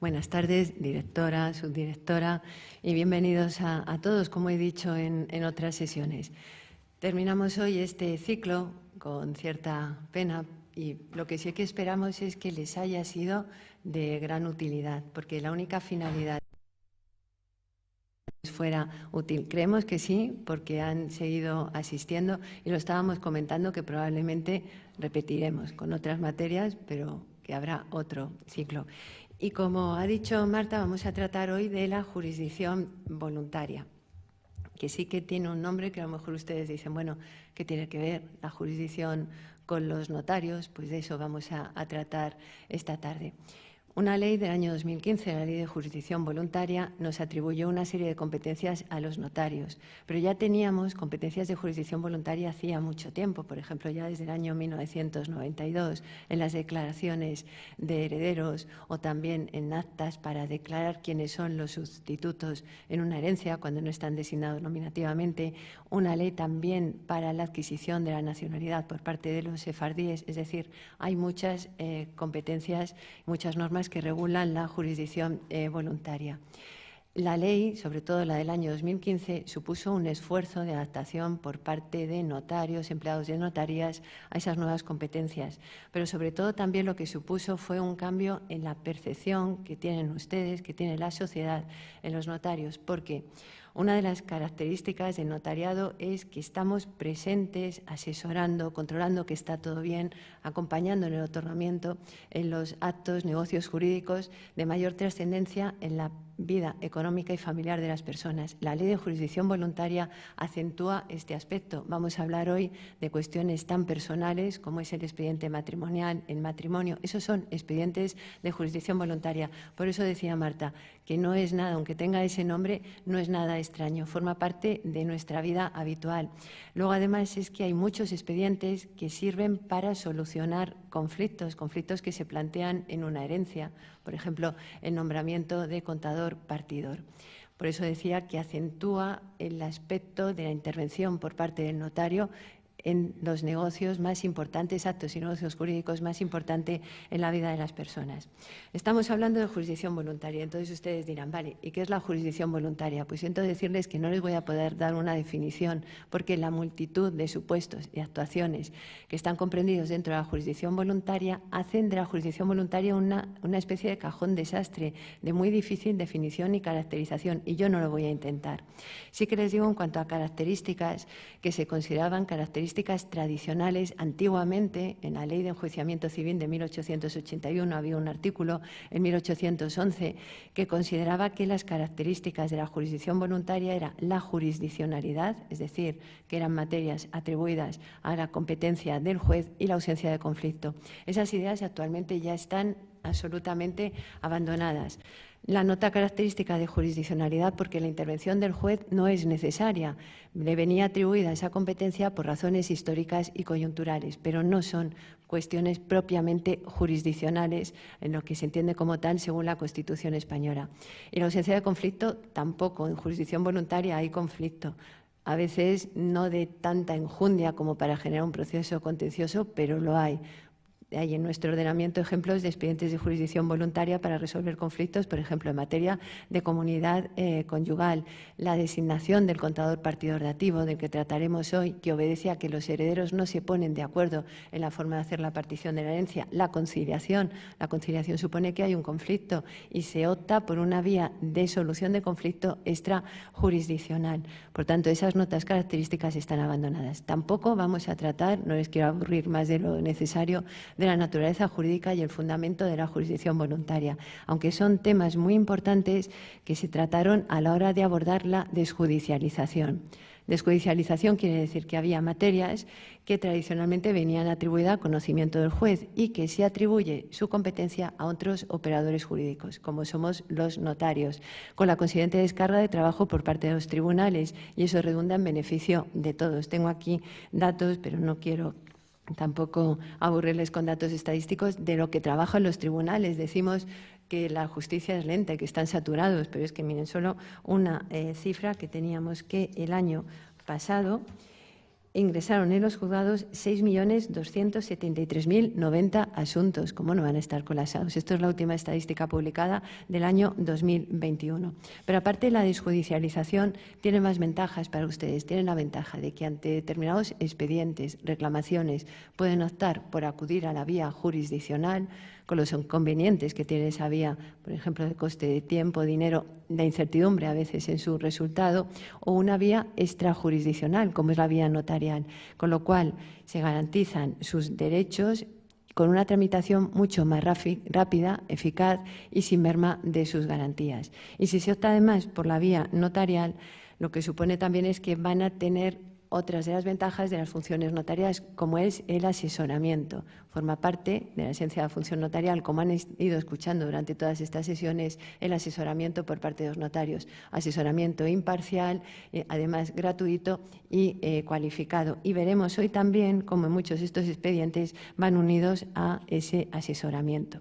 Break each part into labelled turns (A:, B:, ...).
A: Buenas tardes, directora, subdirectora, y bienvenidos a todos, como he dicho en otras sesiones. Terminamos hoy este ciclo con cierta pena y lo que sí que esperamos es que les haya sido de gran utilidad, porque la única finalidad fuera útil. Creemos que sí, porque han seguido asistiendo y lo estábamos comentando que probablemente repetiremos con otras materias, pero que habrá otro ciclo. Y como ha dicho Marta, vamos a tratar hoy de la jurisdicción voluntaria, que sí que tiene un nombre que a lo mejor ustedes dicen, bueno, ¿qué tiene que ver la jurisdicción con los notarios? Pues de eso vamos a tratar esta tarde. Una ley del año 2015, la Ley de Jurisdicción Voluntaria, nos atribuyó una serie de competencias a los notarios, pero ya teníamos competencias de jurisdicción voluntaria hacía mucho tiempo, por ejemplo, ya desde el año 1992, en las declaraciones de herederos o también en actas para declarar quiénes son los sustitutos en una herencia cuando no están designados nominativamente, una ley también para la adquisición de la nacionalidad por parte de los sefardíes, es decir, hay muchas competencias, muchas normas que regulan la jurisdicción voluntaria. La ley, sobre todo la del año 2015, supuso un esfuerzo de adaptación por parte de notarios, empleados de notarías, a esas nuevas competencias. Pero sobre todo también lo que supuso fue un cambio en la percepción que tienen ustedes, que tiene la sociedad en los notarios, porque una de las características del notariado es que estamos presentes, asesorando, controlando que está todo bien, acompañando en el otorgamiento, en los actos, negocios jurídicos de mayor trascendencia en la vida económica y familiar de las personas. La Ley de Jurisdicción Voluntaria acentúa este aspecto. Vamos a hablar hoy de cuestiones tan personales como es el expediente matrimonial, el matrimonio. Esos son expedientes de jurisdicción voluntaria. Por eso decía Marta que no es nada, aunque tenga ese nombre, no es nada extraño, forma parte de nuestra vida habitual. Luego, además, es que hay muchos expedientes que sirven para solucionar conflictos que se plantean en una herencia, por ejemplo, el nombramiento de contador-partidor. Por eso decía que acentúa el aspecto de la intervención por parte del notario en los negocios más importantes, actos y negocios jurídicos más importantes en la vida de las personas. Estamos hablando de jurisdicción voluntaria, entonces ustedes dirán, vale, ¿y qué es la jurisdicción voluntaria? Pues siento decirles que no les voy a poder dar una definición, porque la multitud de supuestos y actuaciones que están comprendidos dentro de la jurisdicción voluntaria hacen de la jurisdicción voluntaria una especie de cajón desastre, de muy difícil definición y caracterización, y yo no lo voy a intentar. Sí que les digo en cuanto a características que se consideraban características tradicionales. Antiguamente, en la Ley de Enjuiciamiento Civil de 1881, había un artículo en 1811 que consideraba que las características de la jurisdicción voluntaria era la jurisdiccionalidad, es decir, que eran materias atribuidas a la competencia del juez, y la ausencia de conflicto. Esas ideas actualmente ya están absolutamente abandonadas. La nota característica de jurisdiccionalidad porque la intervención del juez no es necesaria. Le venía atribuida esa competencia por razones históricas y coyunturales, pero no son cuestiones propiamente jurisdiccionales en lo que se entiende como tal según la Constitución española. Y la ausencia de conflicto tampoco. En jurisdicción voluntaria hay conflicto. A veces no de tanta enjundia como para generar un proceso contencioso, pero lo hay. Hay en nuestro ordenamiento ejemplos de expedientes de jurisdicción voluntaria para resolver conflictos, por ejemplo, en materia de comunidad conyugal, la designación del contador partidor dativo, del que trataremos hoy, que obedece a que los herederos no se ponen de acuerdo en la forma de hacer la partición de la herencia, la conciliación. La conciliación supone que hay un conflicto y se opta por una vía de solución de conflicto extrajurisdiccional. Por tanto, esas notas características están abandonadas. Tampoco vamos a tratar, no les quiero aburrir más de lo necesario, de la naturaleza jurídica y el fundamento de la jurisdicción voluntaria, aunque son temas muy importantes que se trataron a la hora de abordar la desjudicialización. Desjudicialización quiere decir que había materias que tradicionalmente venían atribuidas a conocimiento del juez y que se atribuye su competencia a otros operadores jurídicos, como somos los notarios, con la consiguiente descarga de trabajo por parte de los tribunales, y eso redunda en beneficio de todos. Tengo aquí datos, pero no quiero tampoco aburrirles con datos estadísticos de lo que trabajan los tribunales. Decimos que la justicia es lenta, que están saturados, pero es que miren solo una cifra que teníamos, que el año pasado ingresaron en los juzgados 6.273.090 asuntos. ¿Cómo no van a estar colapsados? Esto es la última estadística publicada del año 2021. Pero aparte, la desjudicialización tiene más ventajas para ustedes. Tienen la ventaja de que ante determinados expedientes, reclamaciones, pueden optar por acudir a la vía jurisdiccional, con los inconvenientes que tiene esa vía, por ejemplo, de coste de tiempo, dinero, de incertidumbre a veces en su resultado, o una vía extrajurisdiccional, como es la vía notarial, con lo cual se garantizan sus derechos con una tramitación mucho más rápida, eficaz y sin merma de sus garantías. Y si se opta además por la vía notarial, lo que supone también es que van a tener otras de las ventajas de las funciones notariales, como es el asesoramiento. Forma parte de la esencia de la función notarial, como han ido escuchando durante todas estas sesiones, el asesoramiento por parte de los notarios. Asesoramiento imparcial, además gratuito y cualificado. Y veremos hoy también cómo muchos de estos expedientes van unidos a ese asesoramiento.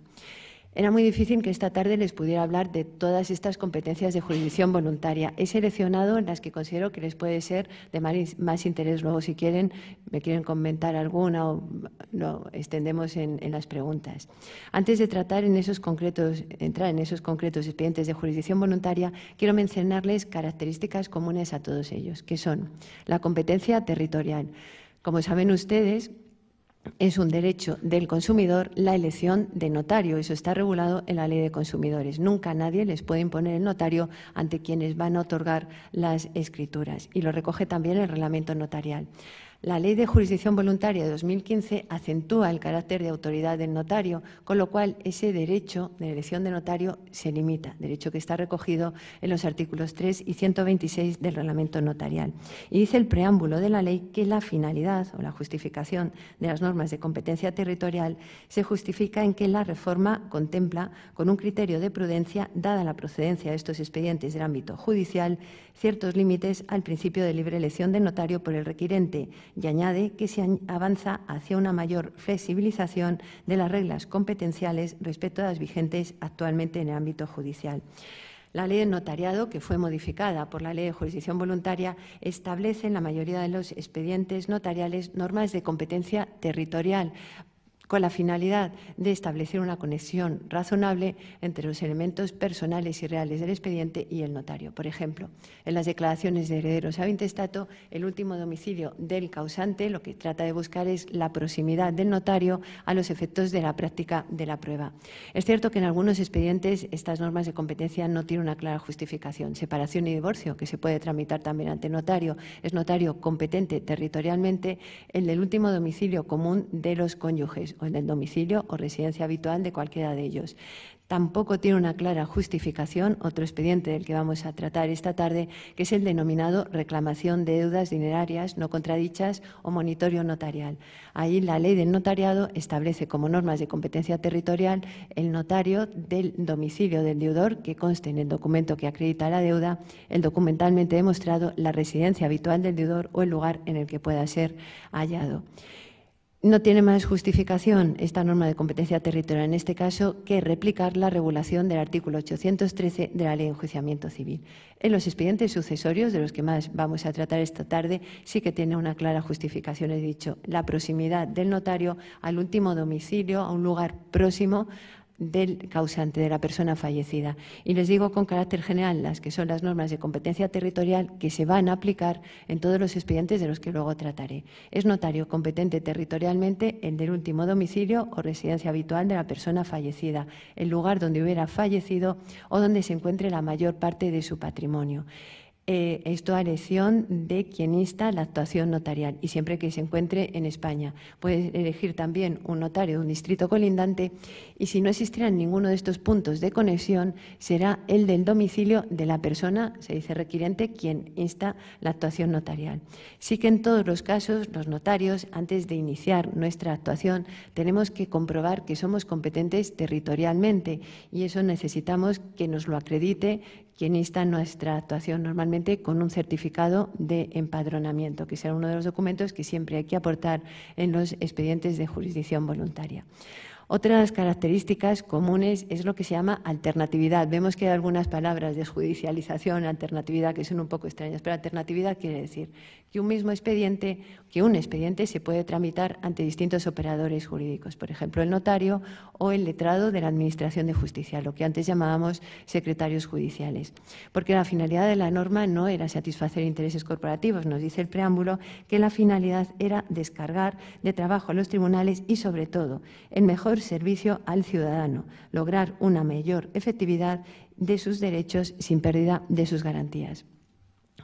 A: Era muy difícil que esta tarde les pudiera hablar de todas estas competencias de jurisdicción voluntaria. He seleccionado las que considero que les puede ser de más interés. Luego, si quieren, me quieren comentar alguna o lo extendemos en las preguntas. Antes de entrar en esos concretos expedientes de jurisdicción voluntaria, quiero mencionarles características comunes a todos ellos, que son la competencia territorial. Como saben ustedes, es un derecho del consumidor la elección de notario. Eso está regulado en la Ley de Consumidores. Nunca nadie les puede imponer el notario ante quienes van a otorgar las escrituras. Y lo recoge también el reglamento notarial. La Ley de Jurisdicción Voluntaria de 2015 acentúa el carácter de autoridad del notario, con lo cual ese derecho de elección de notario se limita, derecho que está recogido en los artículos 3 y 126 del reglamento notarial. Y dice el preámbulo de la ley que la finalidad o la justificación de las normas de competencia territorial se justifica en que la reforma contempla, con un criterio de prudencia, dada la procedencia de estos expedientes del ámbito judicial, ciertos límites al principio de libre elección del notario por el requirente, y añade que se avanza hacia una mayor flexibilización de las reglas competenciales respecto a las vigentes actualmente en el ámbito judicial. La Ley de Notariado, que fue modificada por la Ley de Jurisdicción Voluntaria, establece en la mayoría de los expedientes notariales normas de competencia territorial, con la finalidad de establecer una conexión razonable entre los elementos personales y reales del expediente y el notario. Por ejemplo, en las declaraciones de herederos a intestato, el último domicilio del causante lo que trata de buscar es la proximidad del notario a los efectos de la práctica de la prueba. Es cierto que en algunos expedientes estas normas de competencia no tienen una clara justificación. Separación y divorcio, que se puede tramitar también ante notario, es notario competente territorialmente el del último domicilio común de los cónyuges, o en el domicilio o residencia habitual de cualquiera de ellos. Tampoco tiene una clara justificación otro expediente del que vamos a tratar esta tarde, que es el denominado reclamación de deudas dinerarias no contradichas o monitorio notarial. Ahí la Ley del Notariado establece como normas de competencia territorial el notario del domicilio del deudor, que conste en el documento que acredita la deuda, el documentalmente demostrado, la residencia habitual del deudor o el lugar en el que pueda ser hallado. No tiene más justificación esta norma de competencia territorial en este caso que replicar la regulación del artículo 813 de la Ley de Enjuiciamiento Civil. En los expedientes sucesorios, de los que más vamos a tratar esta tarde, sí que tiene una clara justificación, he dicho, la proximidad del notario al último domicilio, a un lugar próximo del causante, de la persona fallecida. Y les digo con carácter general las que son las normas de competencia territorial que se van a aplicar en todos los expedientes de los que luego trataré. Es notario competente territorialmente el del último domicilio o residencia habitual de la persona fallecida, el lugar donde hubiera fallecido o donde se encuentre la mayor parte de su patrimonio. Esto a elección de quien insta la actuación notarial y siempre que se encuentre en España. Puede elegir también un notario de un distrito colindante y si no existieran ninguno de estos puntos de conexión, será el del domicilio de la persona, se dice requirente, quien insta la actuación notarial. Sí que en todos los casos, los notarios, antes de iniciar nuestra actuación, tenemos que comprobar que somos competentes territorialmente y eso necesitamos que nos lo acredite quien insta nuestra actuación normalmente con un certificado de empadronamiento, que será uno de los documentos que siempre hay que aportar en los expedientes de jurisdicción voluntaria. Otras características comunes es lo que se llama alternatividad. Vemos que hay algunas palabras de judicialización, alternatividad, que son un poco extrañas, pero alternatividad quiere decir que un expediente se puede tramitar ante distintos operadores jurídicos, por ejemplo, el notario o el letrado de la Administración de Justicia, lo que antes llamábamos secretarios judiciales. Porque la finalidad de la norma no era satisfacer intereses corporativos, nos dice el preámbulo que la finalidad era descargar de trabajo a los tribunales y, sobre todo, el mejor servicio al ciudadano, lograr una mayor efectividad de sus derechos sin pérdida de sus garantías.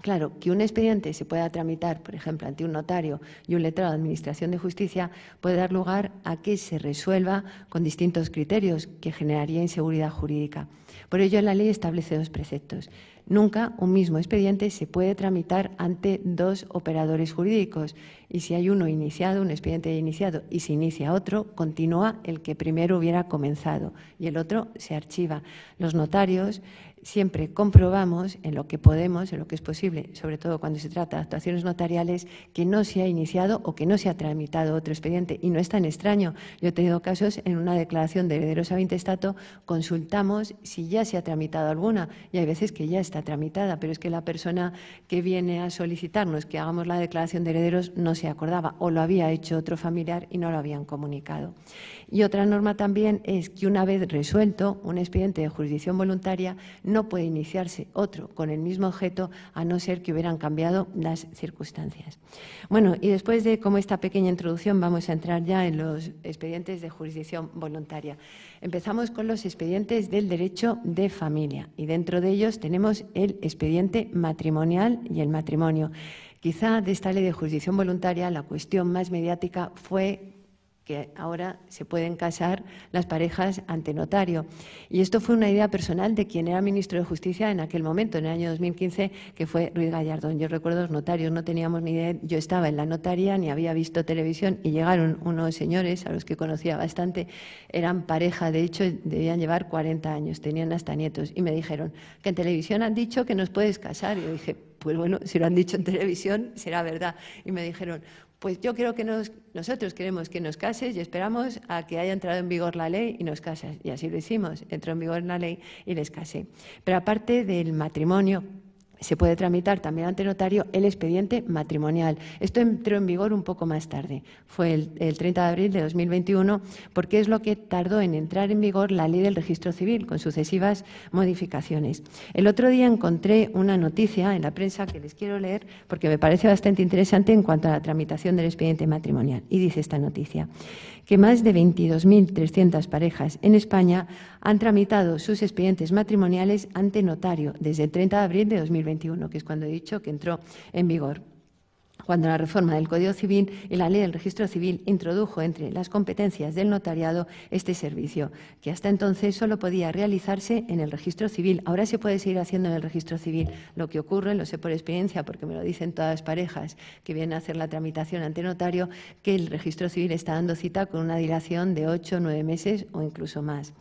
A: Claro, que un expediente se pueda tramitar, por ejemplo, ante un notario y un letrado de Administración de Justicia puede dar lugar a que se resuelva con distintos criterios que generaría inseguridad jurídica. Por ello, la ley establece dos preceptos. Nunca un mismo expediente se puede tramitar ante dos operadores jurídicos y si hay uno iniciado, un expediente iniciado y se inicia otro, continúa el que primero hubiera comenzado y el otro se archiva. Los notarios siempre comprobamos en lo que podemos, en lo que es posible, sobre todo cuando se trata de actuaciones notariales, que no se ha iniciado o que no se ha tramitado otro expediente. Y no es tan extraño. Yo he tenido casos en una declaración de herederos a intestato, consultamos si ya se ha tramitado alguna y hay veces que ya está tramitada, pero es que la persona que viene a solicitarnos que hagamos la declaración de herederos no se acordaba o lo había hecho otro familiar y no lo habían comunicado. Y otra norma también es que una vez resuelto un expediente de jurisdicción voluntaria no puede iniciarse otro con el mismo objeto a no ser que hubieran cambiado las circunstancias. Bueno, y después de como esta pequeña introducción vamos a entrar ya en los expedientes de jurisdicción voluntaria. Empezamos con los expedientes del derecho de familia y dentro de ellos tenemos el expediente matrimonial y el matrimonio. Quizá de esta ley de jurisdicción voluntaria la cuestión más mediática fue que ahora se pueden casar las parejas ante notario. Y esto fue una idea personal de quien era ministro de Justicia en aquel momento, en el año 2015, que fue Ruiz Gallardón. Yo recuerdo los notarios, no teníamos ni idea, yo estaba en la notaría, ni había visto televisión, y llegaron unos señores, a los que conocía bastante, eran pareja, de hecho, debían llevar 40 años, tenían hasta nietos, y me dijeron que en televisión han dicho que nos puedes casar. Y yo dije, pues bueno, si lo han dicho en televisión, será verdad. Y me dijeron, pues yo creo que nosotros queremos que nos cases y esperamos a que haya entrado en vigor la ley y nos casas. Y así lo hicimos, entró en vigor la ley y les casé. Pero aparte del matrimonio, se puede tramitar también ante notario el expediente matrimonial. Esto entró en vigor un poco más tarde, fue el 30 de abril de 2021, porque es lo que tardó en entrar en vigor la ley del registro civil, con sucesivas modificaciones. El otro día encontré una noticia en la prensa que les quiero leer, porque me parece bastante interesante en cuanto a la tramitación del expediente matrimonial. Y dice esta noticia, que más de 22.300 parejas en España han tramitado sus expedientes matrimoniales ante notario desde el 30 de abril de 2021, que es cuando he dicho que entró en vigor, cuando la reforma del Código Civil y la Ley del Registro Civil introdujo entre las competencias del notariado este servicio, que hasta entonces solo podía realizarse en el Registro Civil. Ahora se puede seguir haciendo en el Registro Civil. Lo que ocurre, lo sé por experiencia, porque me lo dicen todas las parejas que vienen a hacer la tramitación ante notario, que el Registro Civil está dando cita con una dilación de 8 o 9 meses o incluso más.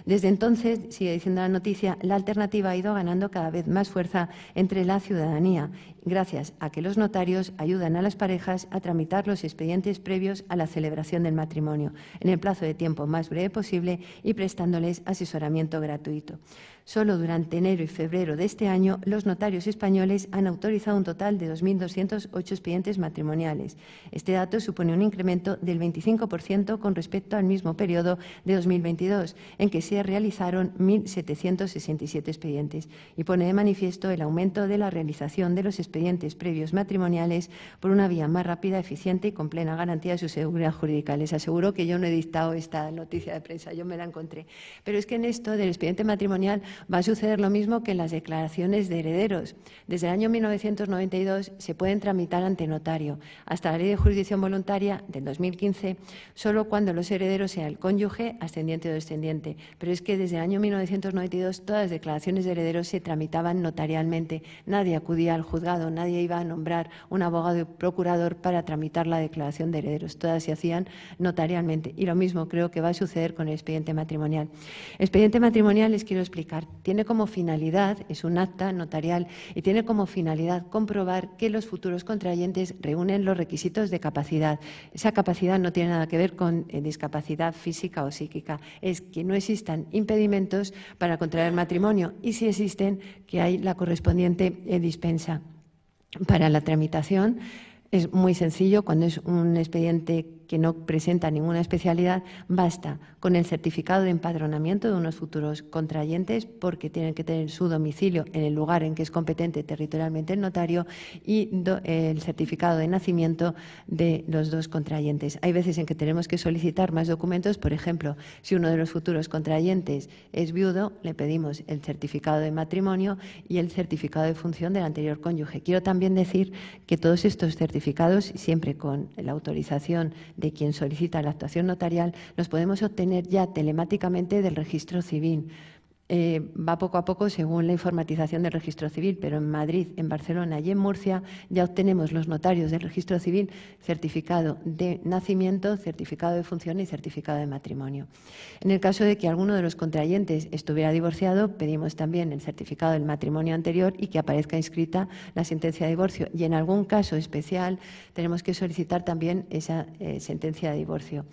A: Desde entonces, sigue diciendo la noticia, la alternativa ha ido ganando cada vez más fuerza entre la ciudadanía, gracias a que los notarios ayudan a las parejas a tramitar los expedientes previos a la celebración del matrimonio, en el plazo de tiempo más breve posible y prestándoles asesoramiento gratuito. Solo durante enero y febrero de este año, los notarios españoles han autorizado un total de 2.208 expedientes matrimoniales. Este dato supone un incremento del 25% con respecto al mismo periodo de 2022, en que se realizaron 1.767 expedientes, y pone de manifiesto el aumento de la realización de los expedientes previos matrimoniales por una vía más rápida, eficiente y con plena garantía de su seguridad jurídica. Les aseguro que yo no he dictado esta noticia de prensa, yo me la encontré. Pero es que en esto del expediente matrimonial va a suceder lo mismo que en las declaraciones de herederos. Desde el año 1992 se pueden tramitar ante notario. Hasta la Ley de Jurisdicción Voluntaria del 2015, solo cuando los herederos sean el cónyuge, ascendiente o descendiente. Pero es que desde el año 1992 todas las declaraciones de herederos se tramitaban notarialmente. Nadie acudía al juzgado, nadie iba a nombrar un abogado y procurador para tramitar la declaración de herederos. Todas se hacían notarialmente. Y lo mismo creo que va a suceder con el expediente matrimonial. El expediente matrimonial les quiero explicar. regular. Tiene como finalidad, es un acta notarial, y tiene como finalidad comprobar que los futuros contrayentes reúnen los requisitos de capacidad. Esa capacidad no tiene nada que ver con discapacidad física o psíquica, es que no existan impedimentos para contraer matrimonio y si existen, que hay la correspondiente dispensa. Para la tramitación es muy sencillo, cuando es un expediente que no presenta ninguna especialidad, basta con el certificado de empadronamiento de unos futuros contrayentes, porque tienen que tener su domicilio en el lugar en que es competente territorialmente el notario, y el certificado de nacimiento de los dos contrayentes. Hay veces en que tenemos que solicitar más documentos, por ejemplo, si uno de los futuros contrayentes es viudo, le pedimos el certificado de matrimonio y el certificado de función del anterior cónyuge. Quiero también decir que todos estos certificados, siempre con la autorización de quien solicita la actuación notarial, los podemos obtener ya telemáticamente del registro civil. Va poco a poco según la informatización del registro civil, pero en Madrid, en Barcelona y en Murcia ya obtenemos los notarios del registro civil certificado de nacimiento, certificado de función y certificado de matrimonio. En el caso de que alguno de los contrayentes estuviera divorciado, pedimos también el certificado del matrimonio anterior y que aparezca inscrita la sentencia de divorcio. Y en algún caso especial tenemos que solicitar también esa sentencia de divorcio.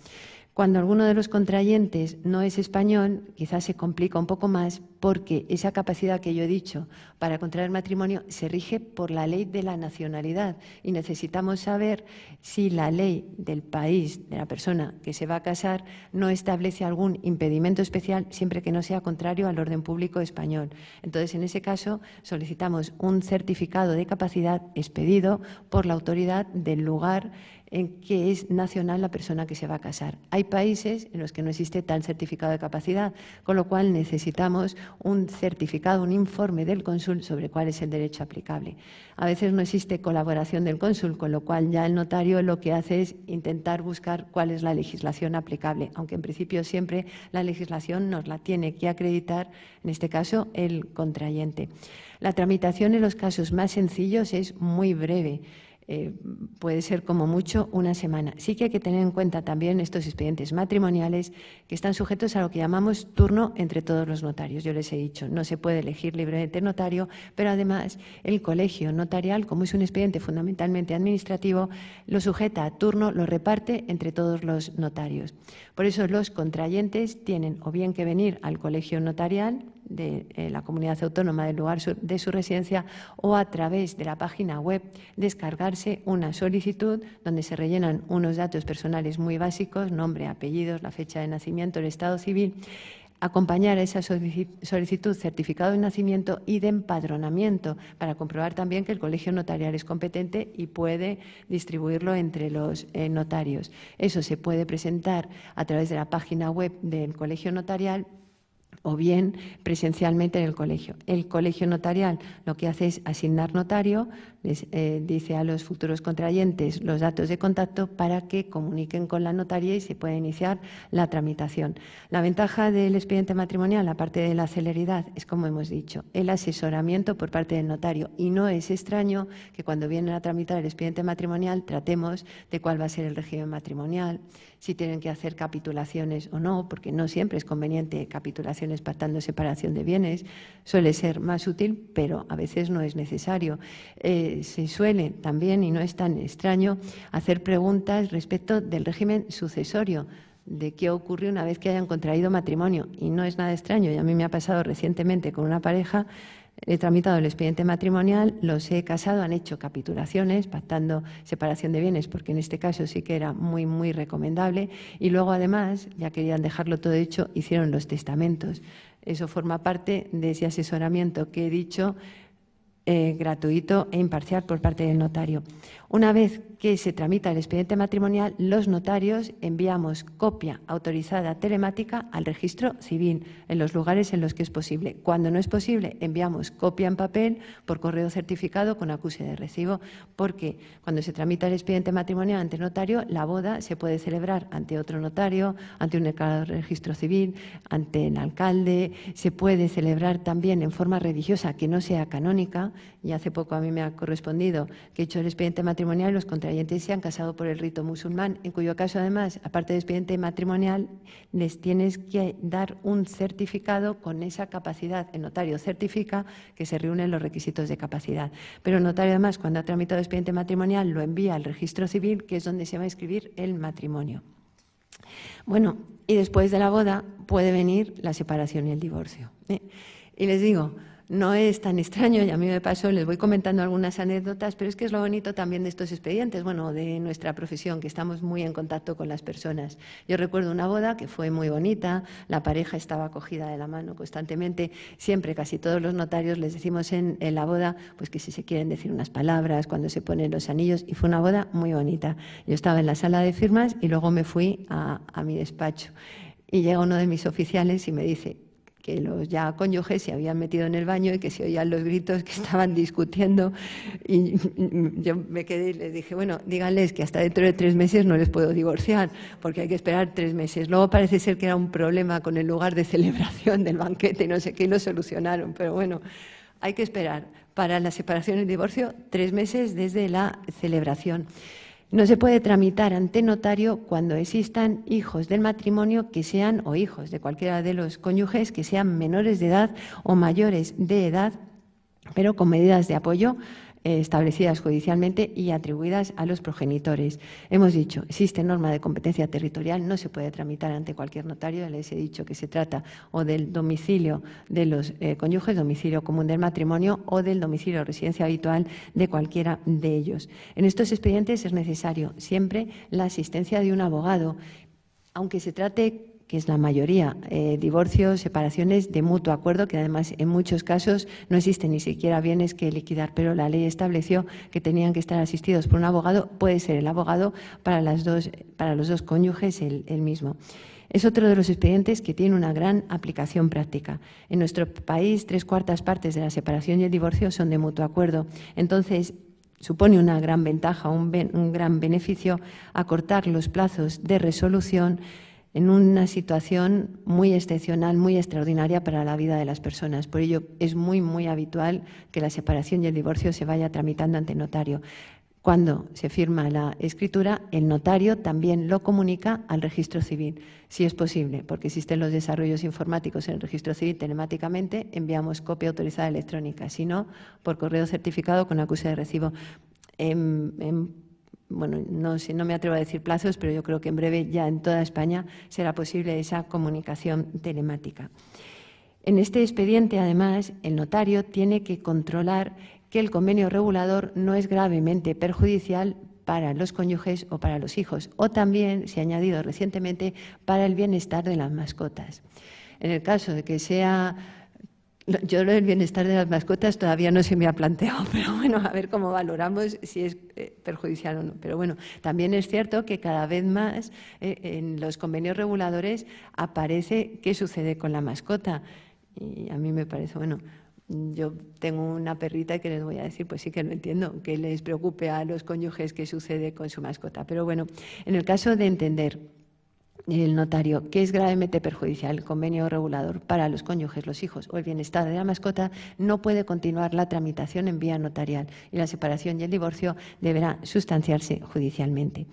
A: Cuando alguno de los contrayentes no es español, quizás se complica un poco más, porque esa capacidad que yo he dicho para contraer matrimonio se rige por la ley de la nacionalidad y necesitamos saber si la ley del país de la persona que se va a casar no establece algún impedimento especial, siempre que no sea contrario al orden público español. Entonces, en ese caso, solicitamos un certificado de capacidad expedido por la autoridad del lugar en que es nacional la persona que se va a casar. Hay países en los que no existe tal certificado de capacidad, con lo cual necesitamos un certificado, un informe del cónsul sobre cuál es el derecho aplicable. A veces no existe colaboración del cónsul, con lo cual ya el notario lo que hace es intentar buscar cuál es la legislación aplicable, aunque en principio siempre la legislación nos la tiene que acreditar, en este caso, el contrayente. La tramitación en los casos más sencillos es muy breve. Puede ser como mucho una semana. Sí que hay que tener en cuenta también estos expedientes matrimoniales que están sujetos a lo que llamamos turno entre todos los notarios. Yo les he dicho, no se puede elegir libremente notario, pero además el colegio notarial, como es un expediente fundamentalmente administrativo, lo sujeta a turno, lo reparte entre todos los notarios. Por eso los contrayentes tienen o bien que venir al colegio notarial de la comunidad autónoma del lugar de su residencia, o a través de la página web descargarse una solicitud donde se rellenan unos datos personales muy básicos, nombre, apellidos, la fecha de nacimiento, el estado civil, acompañar a esa solicitud certificado de nacimiento y de empadronamiento para comprobar también que el colegio notarial es competente y puede distribuirlo entre los notarios. Eso se puede presentar a través de la página web del colegio notarial o bien presencialmente en el colegio. El colegio notarial lo que hace es asignar notario, les dice a los futuros contrayentes los datos de contacto para que comuniquen con la notaría y se pueda iniciar la tramitación. La ventaja del expediente matrimonial, aparte de la celeridad, es, como hemos dicho, el asesoramiento por parte del notario, y no es extraño que cuando vienen a tramitar el expediente matrimonial tratemos de cuál va a ser el régimen matrimonial, si tienen que hacer capitulaciones o no, porque no siempre es conveniente capitulaciones pactando separación de bienes, suele ser más útil, pero a veces no es necesario. Se suele también, y no es tan extraño, hacer preguntas respecto del régimen sucesorio, de qué ocurre una vez que hayan contraído matrimonio, y no es nada extraño. Y a mí me ha pasado recientemente con una pareja. He tramitado el expediente matrimonial, los he casado, han hecho capitulaciones, pactando separación de bienes, porque en este caso sí que era muy, muy recomendable. Y luego, además, ya querían dejarlo todo hecho, hicieron los testamentos. Eso forma parte de ese asesoramiento que he dicho, gratuito e imparcial por parte del notario. Una vez que se tramita el expediente matrimonial, los notarios enviamos copia autorizada telemática al registro civil en los lugares en los que es posible. Cuando no es posible, enviamos copia en papel por correo certificado con acuse de recibo, porque cuando se tramita el expediente matrimonial ante notario, la boda se puede celebrar ante otro notario, ante un declarado de registro civil, ante el alcalde. Se puede celebrar también en forma religiosa que no sea canónica, y hace poco a mí me ha correspondido que he hecho el expediente matrimonial y los contrayentes se han casado por el rito musulmán, en cuyo caso además, aparte del expediente matrimonial, les tienes que dar un certificado con esa capacidad. El notario certifica que se reúnen los requisitos de capacidad. Pero el notario además, cuando ha tramitado el expediente matrimonial, lo envía al registro civil, que es donde se va a inscribir el matrimonio. Bueno, y después de la boda puede venir la separación y el divorcio. Y les digo, no es tan extraño, y a mí me pasó, les voy comentando algunas anécdotas, pero es que es lo bonito también de estos expedientes, bueno, de nuestra profesión, que estamos muy en contacto con las personas. Yo recuerdo una boda que fue muy bonita, la pareja estaba acogida de la mano constantemente, siempre, casi todos los notarios les decimos en la boda, pues que si se quieren decir unas palabras, cuando se ponen los anillos, y fue una boda muy bonita. Yo estaba en la sala de firmas y luego me fui a mi despacho. Y llega uno de mis oficiales y me dice que los ya cónyuges se habían metido en el baño y que se oían los gritos, que estaban discutiendo. Y yo me quedé y les dije, bueno, díganles que hasta dentro de 3 meses no les puedo divorciar, porque hay que esperar 3 meses. Luego parece ser que era un problema con el lugar de celebración del banquete, no sé qué, y lo solucionaron. Pero bueno, hay que esperar para la separación y el divorcio 3 meses desde la celebración. No se puede tramitar ante notario cuando existan hijos del matrimonio que sean, o hijos de cualquiera de los cónyuges que sean menores de edad o mayores de edad, pero con medidas de apoyo establecidas judicialmente y atribuidas a los progenitores. Hemos dicho, existe norma de competencia territorial, no se puede tramitar ante cualquier notario. Les he dicho que se trata o del domicilio de los cónyuges, domicilio común del matrimonio, o del domicilio o residencia habitual de cualquiera de ellos. En estos expedientes es necesario siempre la asistencia de un abogado, aunque se trate, que es la mayoría, divorcios, separaciones de mutuo acuerdo, que además en muchos casos no existen ni siquiera bienes que liquidar, pero la ley estableció que tenían que estar asistidos por un abogado. Puede ser el abogado para los dos cónyuges el mismo. Es otro de los expedientes que tiene una gran aplicación práctica. En nuestro país, 3/4 partes de la separación y el divorcio son de mutuo acuerdo. Entonces, supone una gran ventaja, un gran beneficio acortar los plazos de resolución en una situación muy excepcional, muy extraordinaria para la vida de las personas. Por ello, es muy, muy habitual que la separación y el divorcio se vaya tramitando ante notario. Cuando se firma la escritura, el notario también lo comunica al registro civil, si es posible, porque existen los desarrollos informáticos en el registro civil telemáticamente, enviamos copia autorizada electrónica, si no, por correo certificado con acuse de recibo. Bueno, no me atrevo a decir plazos, pero yo creo que en breve ya en toda España será posible esa comunicación telemática. En este expediente, además, el notario tiene que controlar que el convenio regulador no es gravemente perjudicial para los cónyuges o para los hijos, o también, se ha añadido recientemente, para el bienestar de las mascotas. En el caso de que sea... Yo lo del bienestar de las mascotas todavía no se me ha planteado, pero bueno, a ver cómo valoramos si es perjudicial o no. Pero bueno, también es cierto que cada vez más en los convenios reguladores aparece qué sucede con la mascota. Y a mí me parece, bueno, yo tengo una perrita que les voy a decir, pues sí que lo entiendo, que les preocupe a los cónyuges qué sucede con su mascota. Pero bueno, en el caso de entender el notario que es gravemente perjudicial el convenio regulador para los cónyuges, los hijos o el bienestar de la mascota, no puede continuar la tramitación en vía notarial y la separación y el divorcio deberá sustanciarse judicialmente.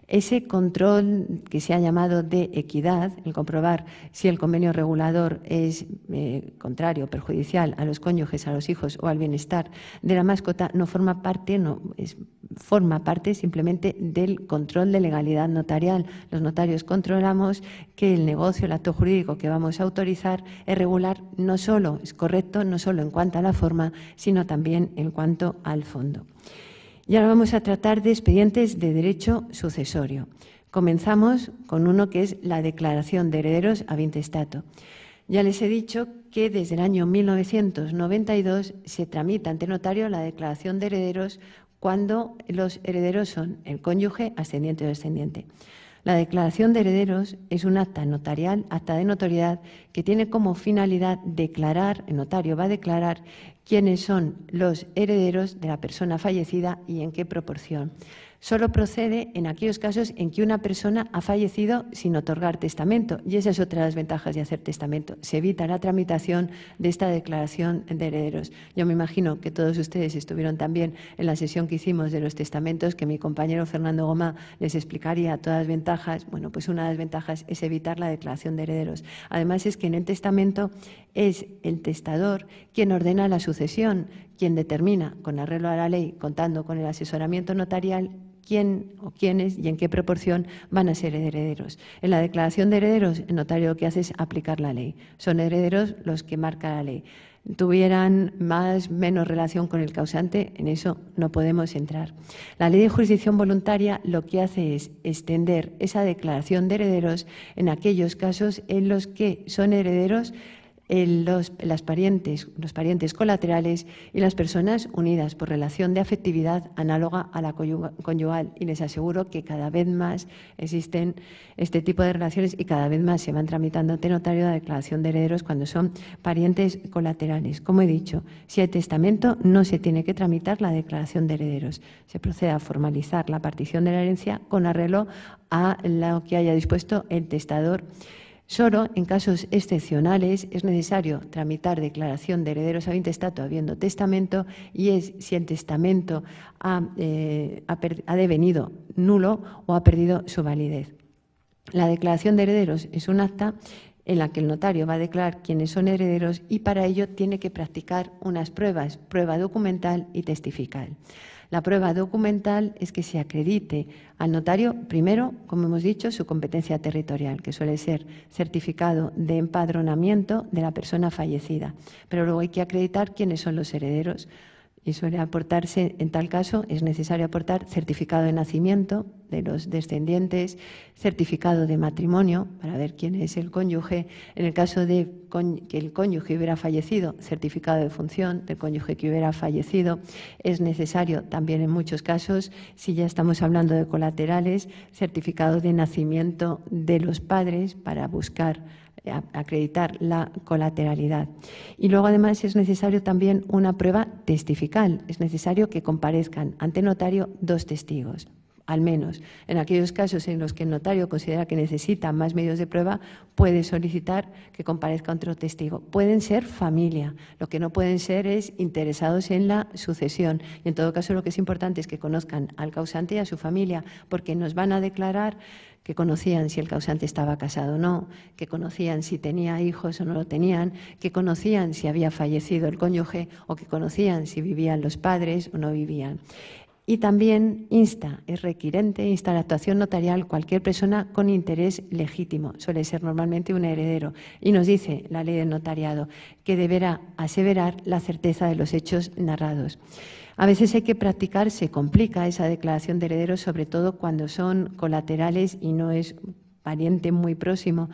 A: Ese control que se ha llamado de equidad, el comprobar si el convenio regulador es contrario, perjudicial a los cónyuges, a los hijos o al bienestar de la mascota, no forma parte, forma parte simplemente del control de legalidad notarial. Los notarios controlamos que el negocio, el acto jurídico que vamos a autorizar es regular, no solo es correcto, no solo en cuanto a la forma, sino también en cuanto al fondo. Y ahora vamos a tratar de expedientes de derecho sucesorio. Comenzamos con uno que es la declaración de herederos ab intestato. Ya les he dicho que desde el año 1992 se tramita ante notario la declaración de herederos cuando los herederos son el cónyuge, ascendiente o descendiente. La declaración de herederos es un acta notarial, acta de notoriedad, que tiene como finalidad declarar, el notario va a declarar quiénes son los herederos de la persona fallecida y en qué proporción. Solo procede en aquellos casos en que una persona ha fallecido sin otorgar testamento. Y esa es otra de las ventajas de hacer testamento. Se evita la tramitación de esta declaración de herederos. Yo me imagino que todos ustedes estuvieron también en la sesión que hicimos de los testamentos, que mi compañero Fernando Goma les explicaría todas las ventajas. Bueno, pues una de las ventajas es evitar la declaración de herederos. Además, es que en el testamento es el testador quien ordena la sucesión, quien determina, con arreglo a la ley, contando con el asesoramiento notarial, quién o quiénes y en qué proporción van a ser herederos. En la declaración de herederos, el notario lo que hace es aplicar la ley. Son herederos los que marca la ley. Tuvieran más o menos relación con el causante, en eso no podemos entrar. La ley de jurisdicción voluntaria lo que hace es extender esa declaración de herederos en aquellos casos en los que son herederos los parientes colaterales y las personas unidas por relación de afectividad análoga a la conyugal. Y les aseguro que cada vez más existen este tipo de relaciones y cada vez más se van tramitando ante notario la declaración de herederos cuando son parientes colaterales. Como he dicho, si hay testamento no se tiene que tramitar la declaración de herederos. Se procede a formalizar la partición de la herencia con arreglo a lo que haya dispuesto el testador. Solo en casos excepcionales es necesario tramitar declaración de herederos ab intestato habiendo testamento y es si el testamento ha devenido nulo o ha perdido su validez. La declaración de herederos es un acta en la que el notario va a declarar quiénes son herederos y para ello tiene que practicar unas pruebas, prueba documental y testifical. La prueba documental es que se acredite al notario, primero, como hemos dicho, su competencia territorial, que suele ser certificado de empadronamiento de la persona fallecida. Pero luego hay que acreditar quiénes son los herederos y suele aportarse, en tal caso, es necesario aportar certificado de nacimiento de los descendientes, certificado de matrimonio para ver quién es el cónyuge. En el caso de que el cónyuge hubiera fallecido, certificado de defunción del cónyuge que hubiera fallecido. Es necesario también en muchos casos, si ya estamos hablando de colaterales, certificado de nacimiento de los padres para buscar acreditar la colateralidad. Y luego además es necesario también una prueba testifical. Es necesario que comparezcan ante notario 2 testigos. Al menos en aquellos casos en los que el notario considera que necesita más medios de prueba, puede solicitar que comparezca otro testigo. Pueden ser familia, lo que no pueden ser es interesados en la sucesión. Y en todo caso lo que es importante es que conozcan al causante y a su familia, porque nos van a declarar que conocían si el causante estaba casado o no, que conocían si tenía hijos o no lo tenían, que conocían si había fallecido el cónyuge o que conocían si vivían los padres o no vivían. Y también es requirente, insta la actuación notarial cualquier persona con interés legítimo, suele ser normalmente un heredero. Y nos dice la ley del notariado que deberá aseverar la certeza de los hechos narrados. A veces hay que practicar, se complica esa declaración de herederos, sobre todo cuando son colaterales y no es pariente muy próximo.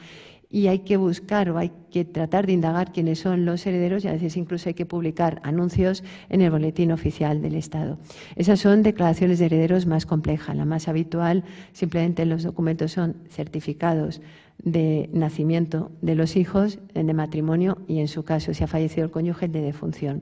A: Y hay que buscar o hay que tratar de indagar quiénes son los herederos y a veces incluso hay que publicar anuncios en el boletín oficial del Estado. Esas son declaraciones de herederos más complejas. La más habitual, simplemente los documentos son certificados de nacimiento de los hijos, de matrimonio y en su caso, si ha fallecido el cónyuge, de defunción.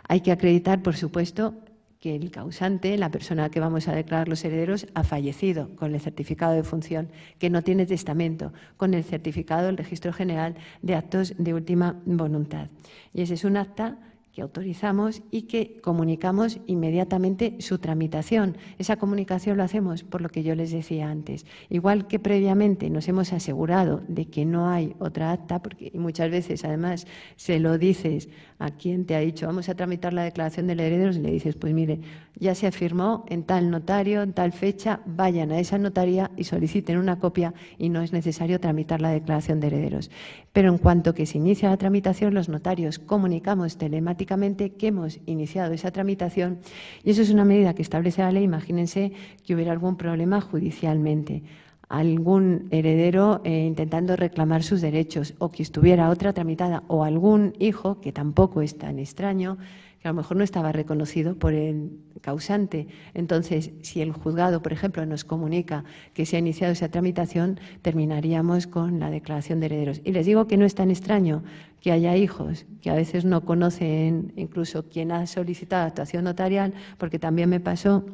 A: Hay que acreditar, por supuesto, que el causante, la persona a que vamos a declarar los herederos, ha fallecido con el certificado de función, que no tiene testamento, con el certificado del Registro General de Actos de Última Voluntad. Y ese es un acta que autorizamos y que comunicamos inmediatamente su tramitación. Esa comunicación lo hacemos por lo que yo les decía antes. Igual que previamente nos hemos asegurado de que no hay otra acta, porque muchas veces además se lo dices a quien te ha dicho vamos a tramitar la declaración de herederos y le dices pues mire, ya se firmó en tal notario, en tal fecha, vayan a esa notaría y soliciten una copia y no es necesario tramitar la declaración de herederos. Pero en cuanto que se inicia la tramitación, los notarios comunicamos telemáticamente que hemos iniciado esa tramitación y eso es una medida que establece la ley. Imagínense que hubiera algún problema judicialmente, algún heredero intentando reclamar sus derechos o que estuviera otra tramitada o algún hijo, que tampoco es tan extraño, que a lo mejor no estaba reconocido por el causante. Entonces, si el juzgado, por ejemplo, nos comunica que se ha iniciado esa tramitación, terminaríamos con la declaración de herederos. Y les digo que no es tan extraño que haya hijos que a veces no conocen incluso quién ha solicitado actuación notarial, porque también me pasó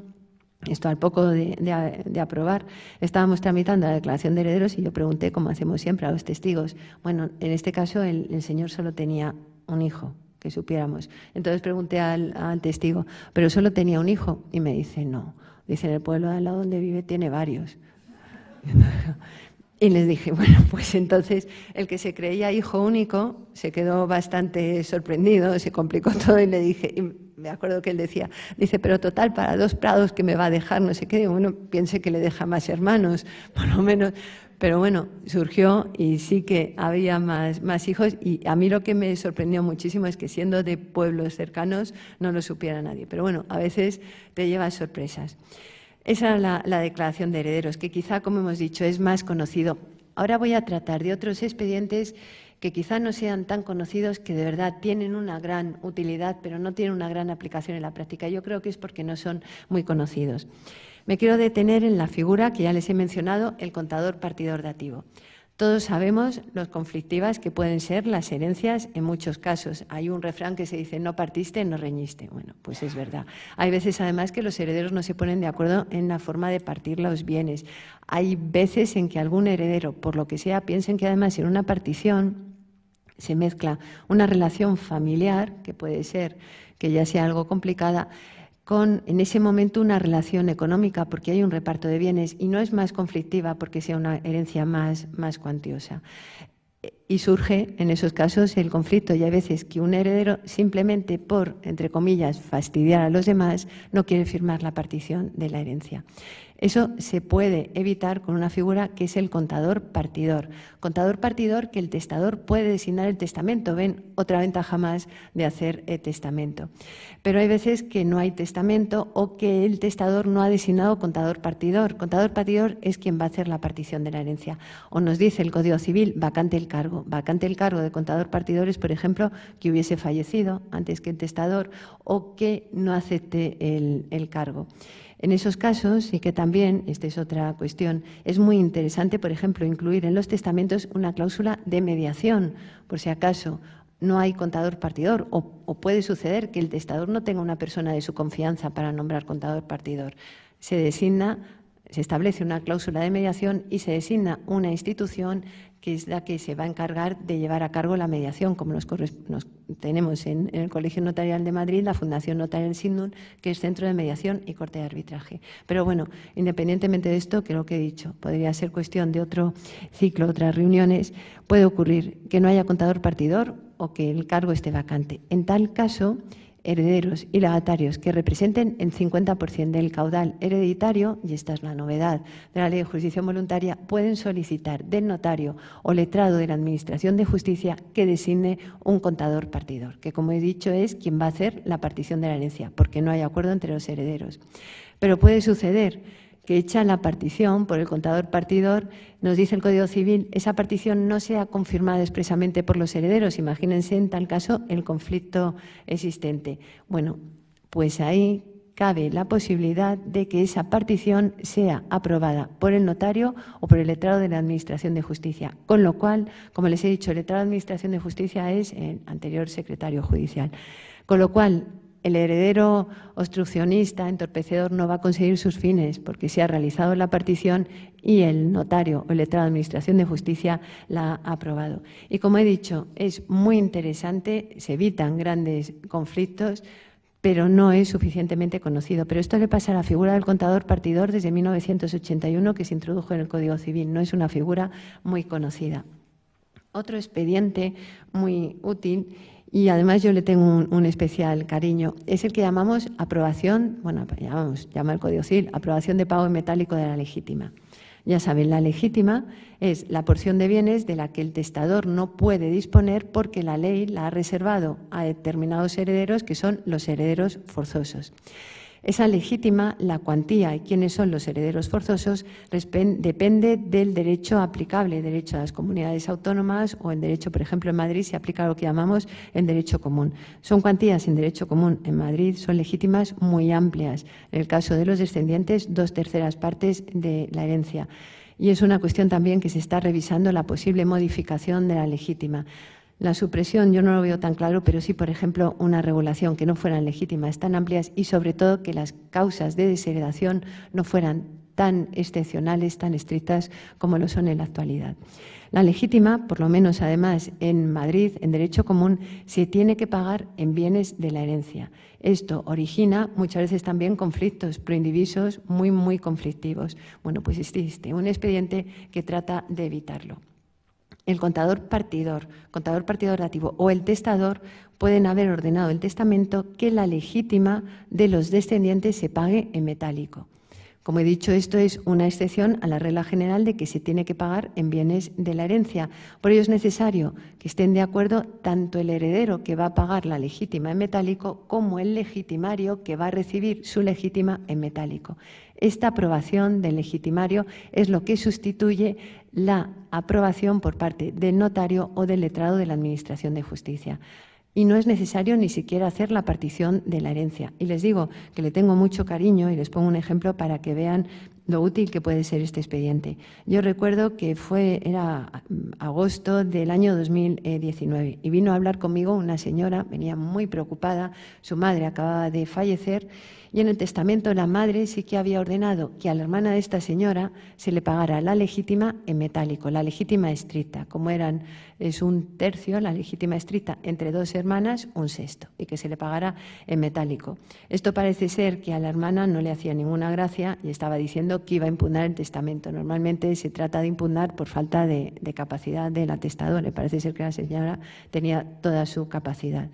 A: Esto al poco de aprobar, estábamos tramitando la declaración de herederos y yo pregunté, como hacemos siempre, a los testigos. Bueno, en este caso el señor solo tenía un hijo, que supiéramos. Entonces pregunté al testigo, ¿pero solo tenía un hijo? Y me dice, no. Dice, en el pueblo de al lado donde vive tiene varios. Y les dije, bueno, pues entonces el que se creía hijo único se quedó bastante sorprendido, se complicó todo y le dije, y me acuerdo que él decía, dice, pero total, para 2 prados que me va a dejar, no sé qué, digo, bueno, piense que le deja más hermanos, por lo menos. Pero bueno, surgió y sí que había más hijos y a mí lo que me sorprendió muchísimo es que siendo de pueblos cercanos no lo supiera nadie. Pero bueno, a veces te llevas sorpresas. Esa era la declaración de herederos, que quizá, como hemos dicho, es más conocido. Ahora voy a tratar de otros expedientes que quizá no sean tan conocidos, que de verdad tienen una gran utilidad, pero no tienen una gran aplicación en la práctica. Yo creo que es porque no son muy conocidos. Me quiero detener en la figura que ya les he mencionado, el contador partidor dativo. Todos sabemos lo conflictivas que pueden ser las herencias en muchos casos. Hay un refrán que se dice, no partiste, no reñiste. Bueno, pues es verdad. Hay veces además que los herederos no se ponen de acuerdo en la forma de partir los bienes. Hay veces en que algún heredero, por lo que sea, piensen que además en una partición se mezcla una relación familiar, que puede ser que ya sea algo complicada, con en ese momento una relación económica porque hay un reparto de bienes y no es más conflictiva porque sea una herencia más cuantiosa. Y surge en esos casos el conflicto y hay veces que un heredero simplemente por, entre comillas, fastidiar a los demás no quiere firmar la partición de la herencia. Eso se puede evitar con una figura que es el contador partidor. Contador partidor que el testador puede designar el testamento. Ven, otra ventaja más de hacer testamento. Pero hay veces que no hay testamento o que el testador no ha designado contador partidor. Contador partidor es quien va a hacer la partición de la herencia. O nos dice el Código Civil, vacante el cargo. Vacante el cargo de contador partidor es, por ejemplo, que hubiese fallecido antes que el testador o que no acepte el cargo. En esos casos, y que también, esta es otra cuestión, es muy interesante, por ejemplo, incluir en los testamentos una cláusula de mediación, por si acaso no hay contador partidor, o puede suceder que el testador no tenga una persona de su confianza para nombrar contador partidor. Se designa, se establece una cláusula de mediación y se designa una institución que es la que se va a encargar de llevar a cargo la mediación, como nos tenemos en el Colegio Notarial de Madrid, la Fundación Notarial Sindun, que es Centro de Mediación y Corte de Arbitraje. Pero bueno, independientemente de esto, que lo que he dicho, podría ser cuestión de otro ciclo, otras reuniones, puede ocurrir que no haya contador partidor o que el cargo esté vacante. En tal caso, herederos y legatarios que representen el 50% del caudal hereditario, y esta es la novedad de la Ley de Jurisdicción Voluntaria, pueden solicitar del notario o letrado de la Administración de Justicia que designe un contador partidor, que como he dicho es quien va a hacer la partición de la herencia, porque no hay acuerdo entre los herederos. Pero puede suceder que hecha la partición por el contador partidor, nos dice el Código Civil, esa partición no sea confirmada expresamente por los herederos. Imagínense en tal caso el conflicto existente. Bueno, pues ahí cabe la posibilidad de que esa partición sea aprobada por el notario o por el letrado de la Administración de Justicia. Con lo cual, como les he dicho, el letrado de la Administración de Justicia es el anterior secretario judicial. Con lo cual, el heredero obstruccionista, entorpecedor, no va a conseguir sus fines porque se ha realizado la partición y el notario o el letrado de Administración de Justicia la ha aprobado. Y como he dicho, es muy interesante, se evitan grandes conflictos, pero no es suficientemente conocido. Pero esto le pasa a la figura del contador partidor desde 1981, que se introdujo en el Código Civil. No es una figura muy conocida. Otro expediente muy útil, y además yo le tengo un especial cariño, es el que llamamos aprobación, bueno, llama el Código Civil, aprobación de pago en metálico de la legítima. Ya saben, la legítima es la porción de bienes de la que el testador no puede disponer porque la ley la ha reservado a determinados herederos que son los herederos forzosos. Esa legítima, la cuantía y quiénes son los herederos forzosos, depende del derecho aplicable, derecho a las comunidades autónomas o el derecho, por ejemplo, en Madrid se aplica lo que llamamos el derecho común. Son cuantías en derecho común. En Madrid son legítimas muy amplias. En el caso de los descendientes, 2/3 partes de la herencia. Y es una cuestión también que se está revisando la posible modificación de la legítima. La supresión yo no lo veo tan claro, pero sí, por ejemplo, una regulación que no fueran legítimas, tan amplias y, sobre todo, que las causas de desheredación no fueran tan excepcionales, tan estrictas como lo son en la actualidad. La legítima, por lo menos además en Madrid, en derecho común, se tiene que pagar en bienes de la herencia. Esto origina muchas veces también conflictos proindivisos muy conflictivos. Bueno, pues existe un expediente que trata de evitarlo. El contador partidor dativo o el testador pueden haber ordenado el testamento que la legítima de los descendientes se pague en metálico. Como he dicho, esto es una excepción a la regla general de que se tiene que pagar en bienes de la herencia. Por ello es necesario que estén de acuerdo tanto el heredero que va a pagar la legítima en metálico como el legitimario que va a recibir su legítima en metálico. Esta aprobación del legitimario es lo que sustituye la aprobación por parte del notario o del letrado de la Administración de Justicia. Y no es necesario ni siquiera hacer la partición de la herencia. Y les digo que le tengo mucho cariño y les pongo un ejemplo para que vean lo útil que puede ser este expediente. Yo recuerdo que era agosto del año 2019 y vino a hablar conmigo una señora, venía muy preocupada, su madre acababa de fallecer y en el testamento la madre sí que había ordenado que a la hermana de esta señora se le pagara la legítima en metálico, la legítima estricta, como es un tercio, la legítima estricta entre dos hermanas, un sexto, y que se le pagara en metálico. Esto parece ser que a la hermana no le hacía ninguna gracia y estaba diciendo que iba a impugnar el testamento. Normalmente se trata de impugnar por falta de capacidad del atestador. Le parece ser que la señora tenía toda su capacidad.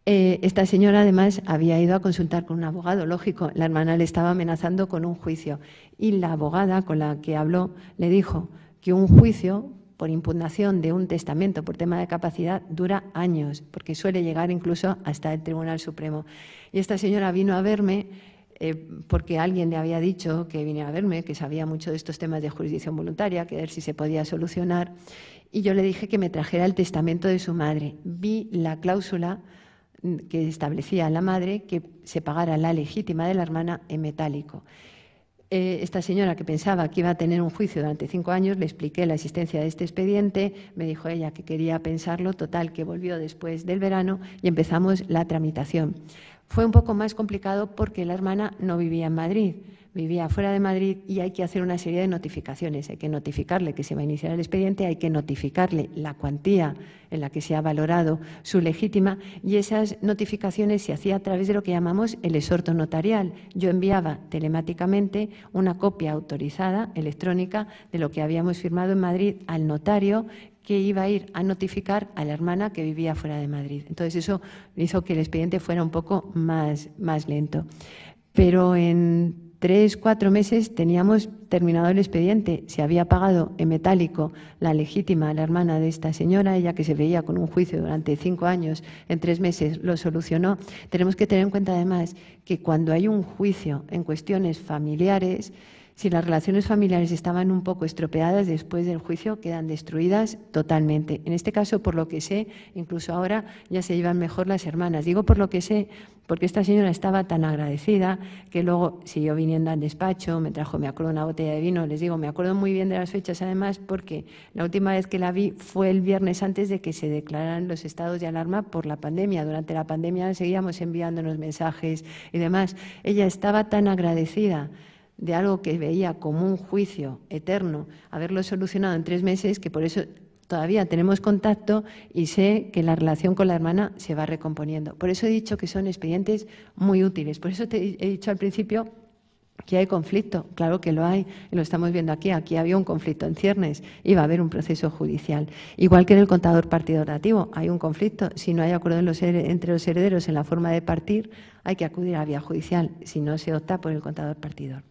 A: Esta señora, además, había ido a consultar con un abogado, lógico. La hermana le estaba amenazando con un juicio y la abogada con la que habló le dijo que un juicio por impugnación de un testamento por tema de capacidad dura años, porque suele llegar incluso hasta el Tribunal Supremo. Y esta señora vino a verme porque alguien le había dicho que viniera a verme, que sabía mucho de estos temas de jurisdicción voluntaria, que a ver si se podía solucionar. Y yo le dije que me trajera el testamento de su madre. Vi la cláusula que establecía a la madre que se pagara la legítima de la hermana en metálico. Esta señora, que pensaba que iba a tener un juicio durante 5 años, le expliqué la existencia de este expediente, me dijo ella que quería pensarlo, total, que volvió después del verano y empezamos la tramitación. Fue un poco más complicado porque la hermana no vivía en Madrid, vivía fuera de Madrid y hay que hacer una serie de notificaciones. Hay que notificarle que se va a iniciar el expediente, hay que notificarle la cuantía en la que se ha valorado su legítima y esas notificaciones se hacía a través de lo que llamamos el exhorto notarial. Yo enviaba telemáticamente una copia autorizada electrónica de lo que habíamos firmado en Madrid al notario que iba a ir a notificar a la hermana que vivía fuera de Madrid. Entonces eso hizo que el expediente fuera un poco más lento. Pero en 3 o 4 meses teníamos terminado el expediente. Se había pagado en metálico la legítima a la hermana de esta señora, ella que se veía con un juicio durante 5 años, en 3 meses lo solucionó. Tenemos que tener en cuenta además que cuando hay un juicio en cuestiones familiares, si las relaciones familiares estaban un poco estropeadas, después del juicio quedan destruidas totalmente. En este caso, por lo que sé, incluso ahora ya se llevan mejor las hermanas. Digo por lo que sé, porque esta señora estaba tan agradecida que luego siguió viniendo al despacho, me acuerdo, una botella de vino. Les digo, me acuerdo muy bien de las fechas además porque la última vez que la vi fue el viernes antes de que se declararan los estados de alarma por la pandemia. Durante la pandemia seguíamos enviándonos mensajes y demás. Ella estaba tan agradecida de algo que veía como un juicio eterno, haberlo solucionado en 3 meses, que por eso todavía tenemos contacto y sé que la relación con la hermana se va recomponiendo. Por eso he dicho que son expedientes muy útiles. Por eso te he dicho al principio que hay conflicto. Claro que lo hay, y lo estamos viendo aquí. Aquí había un conflicto en ciernes y va a haber un proceso judicial. Igual que en el contador partidor dativo, hay un conflicto. Si no hay acuerdo entre los herederos en la forma de partir, hay que acudir a la vía judicial, si no se opta por el contador partidor.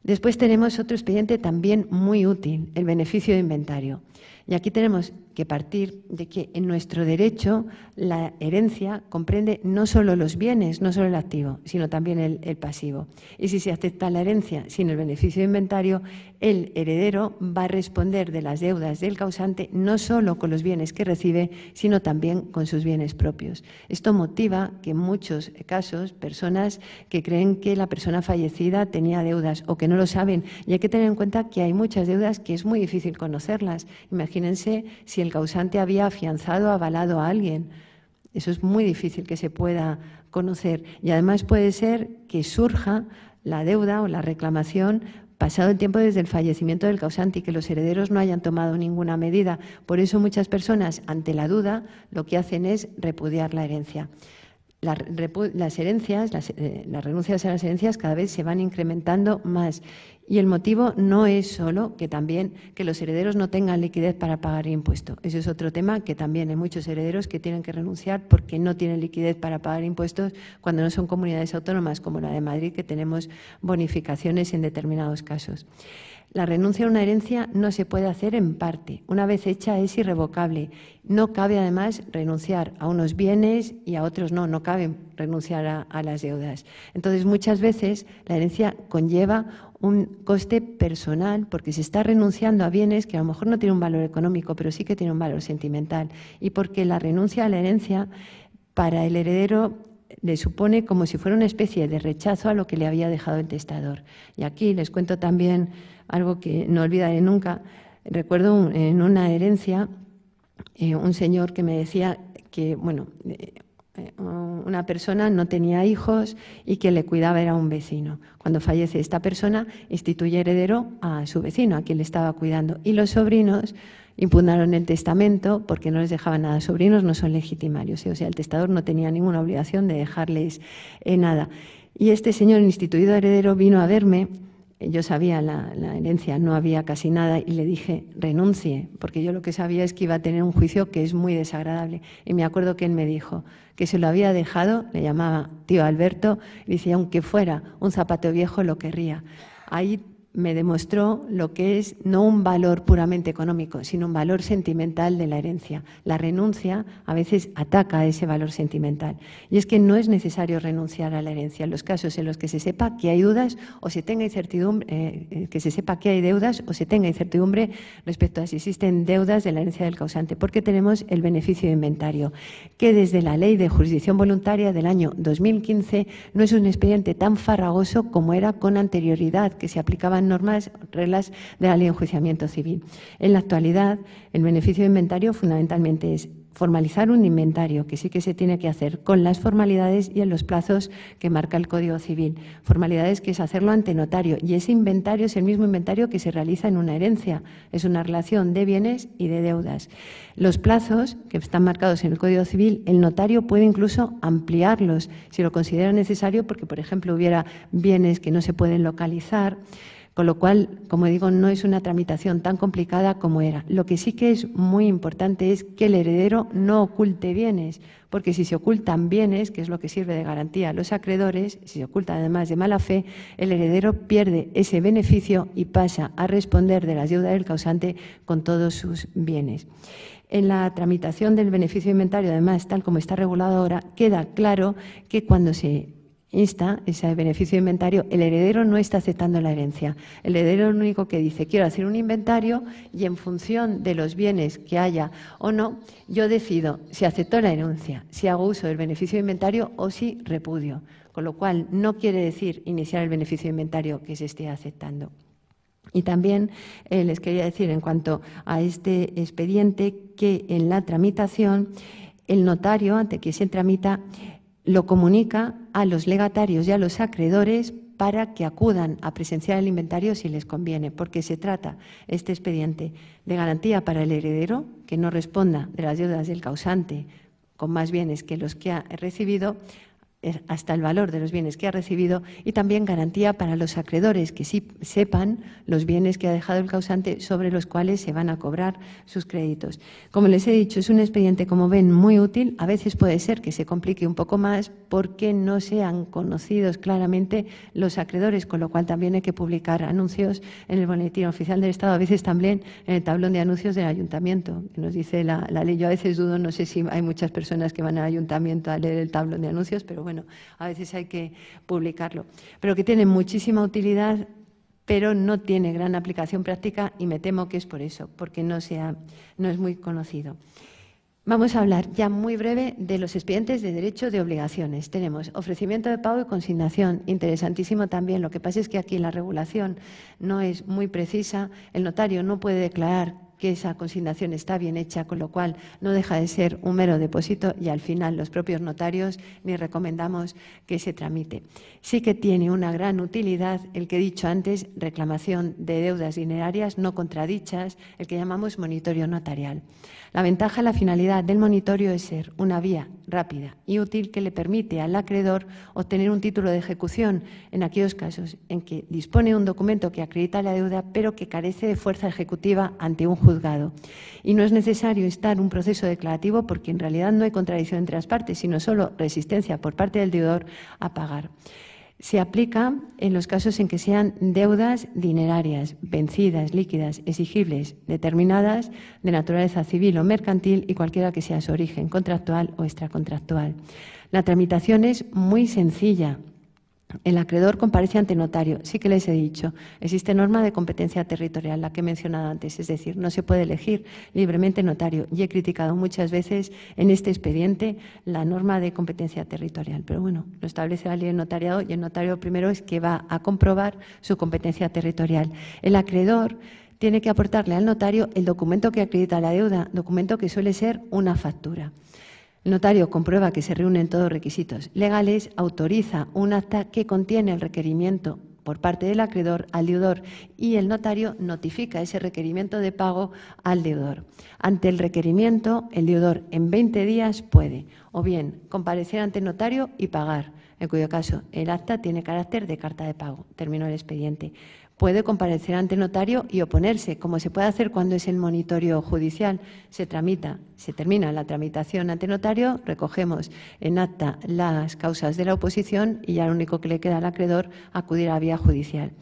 A: Después tenemos otro expediente también muy útil, el beneficio de inventario. Y aquí tenemos que partir de que en nuestro derecho la herencia comprende no solo los bienes, no solo el activo, sino también el pasivo. Y si se acepta la herencia sin el beneficio de inventario, el heredero va a responder de las deudas del causante no solo con los bienes que recibe, sino también con sus bienes propios. Esto motiva que en muchos casos personas que creen que la persona fallecida tenía deudas o que no lo saben, y hay que tener en cuenta que hay muchas deudas que es muy difícil conocerlas. Imagínate imagínense si el causante había afianzado o avalado a alguien. Eso es muy difícil que se pueda conocer. Y además puede ser que surja la deuda o la reclamación pasado el tiempo desde el fallecimiento del causante y que los herederos no hayan tomado ninguna medida. Por eso muchas personas, ante la duda, lo que hacen es repudiar la herencia. Las herencias, las renuncias a las herencias cada vez se van incrementando más. Y el motivo no es solo que también que los herederos no tengan liquidez para pagar impuestos. Eso es otro tema, que también hay muchos herederos que tienen que renunciar porque no tienen liquidez para pagar impuestos cuando no son comunidades autónomas como la de Madrid, que tenemos bonificaciones en determinados casos. La renuncia a una herencia no se puede hacer en parte. Una vez hecha es irrevocable. No cabe además renunciar a unos bienes y a otros no. No cabe renunciar a las deudas. Entonces, muchas veces la herencia conlleva un coste personal porque se está renunciando a bienes que a lo mejor no tienen un valor económico, pero sí que tienen un valor sentimental. Y porque la renuncia a la herencia para el heredero le supone como si fuera una especie de rechazo a lo que le había dejado el testador. Y aquí les cuento también algo que no olvidaré nunca. Recuerdo en una herencia un señor que me decía que, bueno, una persona no tenía hijos y que le cuidaba era un vecino. Cuando fallece esta persona, instituye heredero a su vecino, a quien le estaba cuidando. Y los sobrinos impugnaron el testamento porque no les dejaban nada. Sobrinos no son legitimarios, o sea, el testador no tenía ninguna obligación de dejarles nada. Y este señor instituido heredero vino a verme. Yo sabía la herencia, no había casi nada, y le dije, renuncie, porque yo lo que sabía es que iba a tener un juicio que es muy desagradable. Y me acuerdo que él me dijo que se lo había dejado, le llamaba tío Alberto, y decía, aunque fuera un zapato viejo, lo querría. Ahí me demostró lo que es no un valor puramente económico, sino un valor sentimental de la herencia. La renuncia a veces ataca a ese valor sentimental. Y es que no es necesario renunciar a la herencia en los casos en los que se sepa que hay dudas o se tenga incertidumbre, que se sepa que hay deudas o se tenga incertidumbre respecto a si existen deudas de la herencia del causante, porque tenemos el beneficio de inventario, que desde la Ley de Jurisdicción Voluntaria del año 2015 no es un expediente tan farragoso como era con anterioridad, que se aplicaban normas, reglas de la Ley de Enjuiciamiento Civil. En la actualidad, el beneficio de inventario fundamentalmente es formalizar un inventario, que sí que se tiene que hacer con las formalidades y en los plazos que marca el Código Civil. Formalidades que es hacerlo ante notario, y ese inventario es el mismo inventario que se realiza en una herencia. Es una relación de bienes y de deudas. Los plazos que están marcados en el Código Civil, el notario puede incluso ampliarlos si lo considera necesario, porque, por ejemplo, hubiera bienes que no se pueden localizar. Con lo cual, como digo, no es una tramitación tan complicada como era. Lo que sí que es muy importante es que el heredero no oculte bienes, porque si se ocultan bienes, que es lo que sirve de garantía a los acreedores, si se ocultan además de mala fe, el heredero pierde ese beneficio y pasa a responder de las deudas del causante con todos sus bienes. En la tramitación del beneficio de inventario, además, tal como está regulado ahora, queda claro que cuando se insta ese beneficio de inventario, el heredero no está aceptando la herencia. El heredero lo único que dice, quiero hacer un inventario y en función de los bienes que haya o no, yo decido si acepto la herencia, si hago uso del beneficio de inventario o si repudio. Con lo cual, no quiere decir iniciar el beneficio de inventario que se esté aceptando. Y también les quería decir, en cuanto a este expediente, que en la tramitación, el notario, ante quien se tramita, lo comunica a los legatarios y a los acreedores para que acudan a presenciar el inventario si les conviene, porque se trata este expediente de garantía para el heredero, que no responda de las deudas del causante con más bienes que los que ha recibido, hasta el valor de los bienes que ha recibido, y también garantía para los acreedores, que sí sepan los bienes que ha dejado el causante sobre los cuales se van a cobrar sus créditos. Como les he dicho, es un expediente, como ven, muy útil. A veces puede ser que se complique un poco más porque no sean conocidos claramente los acreedores, con lo cual también hay que publicar anuncios en el Boletín Oficial del Estado, a veces también en el tablón de anuncios del Ayuntamiento, que nos dice la ley. Yo a veces dudo, no sé si hay muchas personas que van al Ayuntamiento a leer el tablón de anuncios, pero bueno, a veces hay que publicarlo. Pero que tiene muchísima utilidad, pero no tiene gran aplicación práctica, y me temo que es por eso, porque no es muy conocido. Vamos a hablar ya muy breve de los expedientes de derecho de obligaciones. Tenemos ofrecimiento de pago y consignación, interesantísimo también. Lo que pasa es que aquí la regulación no es muy precisa. El notario no puede declarar que esa consignación está bien hecha, con lo cual no deja de ser un mero depósito y al final los propios notarios ni recomendamos que se tramite. Sí que tiene una gran utilidad el que he dicho antes, reclamación de deudas dinerarias no contradichas, el que llamamos monitorio notarial. La ventaja, la finalidad del monitorio es ser una vía rápida y útil que le permite al acreedor obtener un título de ejecución en aquellos casos en que dispone de un documento que acredita la deuda pero que carece de fuerza ejecutiva ante un juzgado. Y no es necesario instar un proceso declarativo porque en realidad no hay contradicción entre las partes, sino solo resistencia por parte del deudor a pagar. Se aplica en los casos en que sean deudas dinerarias, vencidas, líquidas, exigibles, determinadas de naturaleza civil o mercantil y cualquiera que sea su origen, contractual o extracontractual. La tramitación es muy sencilla. El acreedor comparece ante notario. Sí que les he dicho, existe norma de competencia territorial, la que he mencionado antes, es decir, no se puede elegir libremente notario. Y he criticado muchas veces en este expediente la norma de competencia territorial. Pero bueno, lo establece la ley de notariado y el notario primero es que va a comprobar su competencia territorial. El acreedor tiene que aportarle al notario el documento que acredita la deuda, documento que suele ser una factura. El notario comprueba que se reúnen todos los requisitos legales, autoriza un acta que contiene el requerimiento por parte del acreedor al deudor y el notario notifica ese requerimiento de pago al deudor. Ante el requerimiento, el deudor en 20 días puede o bien comparecer ante el notario y pagar, en cuyo caso el acta tiene carácter de carta de pago. Terminó el expediente. Puede comparecer ante el notario y oponerse, como se puede hacer cuando es el monitorio judicial. Se termina la tramitación ante notario, recogemos en acta las causas de la oposición y ya lo único que le queda al acreedor acudir a la vía judicial.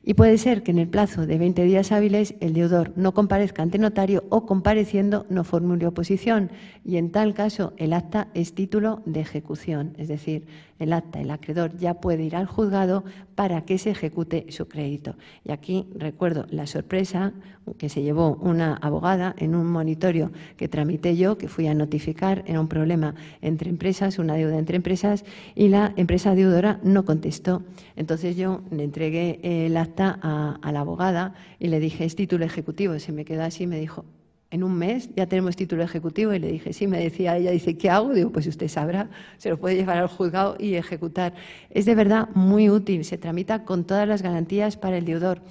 A: Y puede ser que en el plazo de 20 días hábiles el deudor no comparezca ante notario o compareciendo no formule oposición y en tal caso el acta es título de ejecución, es decir, el acta, el acreedor ya puede ir al juzgado para que se ejecute su crédito. Y aquí recuerdo la sorpresa que se llevó una abogada en un monitorio que tramité yo, que fui a notificar, era un problema entre empresas, una deuda entre empresas y la empresa deudora no contestó. Entonces yo le entregué el acta a la abogada y le dije, es título ejecutivo. Se me quedó así y me dijo, en un mes ya tenemos título ejecutivo. Y le dije, sí, me decía ella, dice, ¿qué hago? Digo, pues usted sabrá, se lo puede llevar al juzgado y ejecutar. Es de verdad muy útil, se tramita con todas las garantías para el deudor.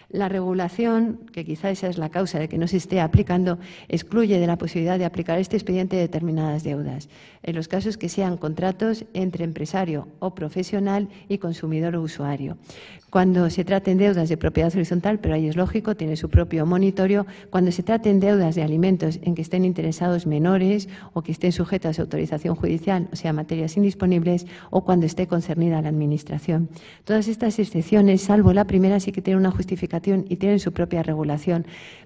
A: La regulación, que quizá esa es la causa de que no se esté aplicando, excluye de la posibilidad de aplicar este expediente determinadas deudas, en los casos que sean contratos entre empresario o profesional y consumidor o usuario. Cuando se traten deudas de propiedad horizontal, pero ahí es lógico, tiene su propio monitorio, cuando se traten deudas de alimentos en que estén interesados menores o que estén sujetas a autorización judicial, o sea, materias indisponibles, o cuando esté concernida la Administración. Todas estas excepciones, salvo la primera, sí que tienen una justificación y tienen su propia regulación,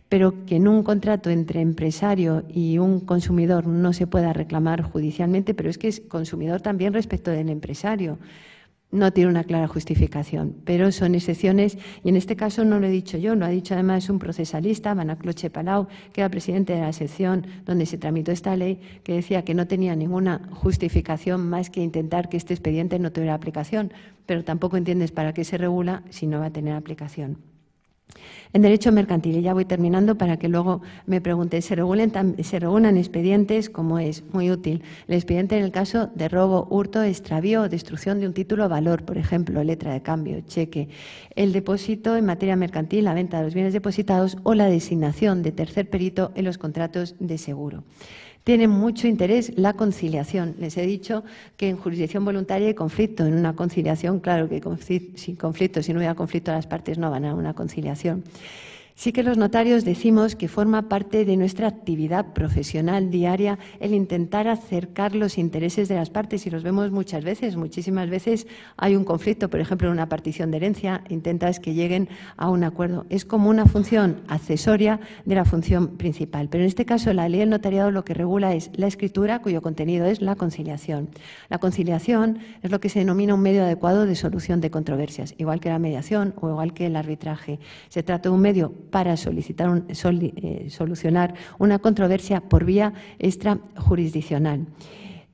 A: pero que en un contrato entre empresario y un consumidor no se pueda reclamar judicialmente, pero es que es consumidor también respecto del empresario. No tiene una clara justificación, pero son excepciones y en este caso no lo he dicho yo, lo ha dicho además un procesalista, Manacloche Palau, que era presidente de la sección donde se tramitó esta ley, que decía que no tenía ninguna justificación más que intentar que este expediente no tuviera aplicación, pero tampoco entiendes para qué se regula si no va a tener aplicación. En derecho mercantil, y ya voy terminando para que luego me pregunte, se regulan expedientes como es muy útil. El expediente en el caso de robo, hurto, extravío o destrucción de un título o valor, por ejemplo, letra de cambio, cheque. El depósito en materia mercantil, la venta de los bienes depositados o la designación de tercer perito en los contratos de seguro. Tiene mucho interés la conciliación. Les he dicho que en jurisdicción voluntaria hay conflicto. En una conciliación, claro que sin conflicto, si no hubiera conflicto, las partes no van a una conciliación. Sí que los notarios decimos que forma parte de nuestra actividad profesional diaria el intentar acercar los intereses de las partes y los vemos muchas veces, muchísimas veces hay un conflicto, por ejemplo, en una partición de herencia, intentas que lleguen a un acuerdo. Es como una función accesoria de la función principal, pero en este caso la ley del notariado lo que regula es la escritura cuyo contenido es la conciliación. La conciliación es lo que se denomina un medio adecuado de solución de controversias, igual que la mediación o igual que el arbitraje. Se trata de un medio para solucionar una controversia por vía extrajurisdiccional.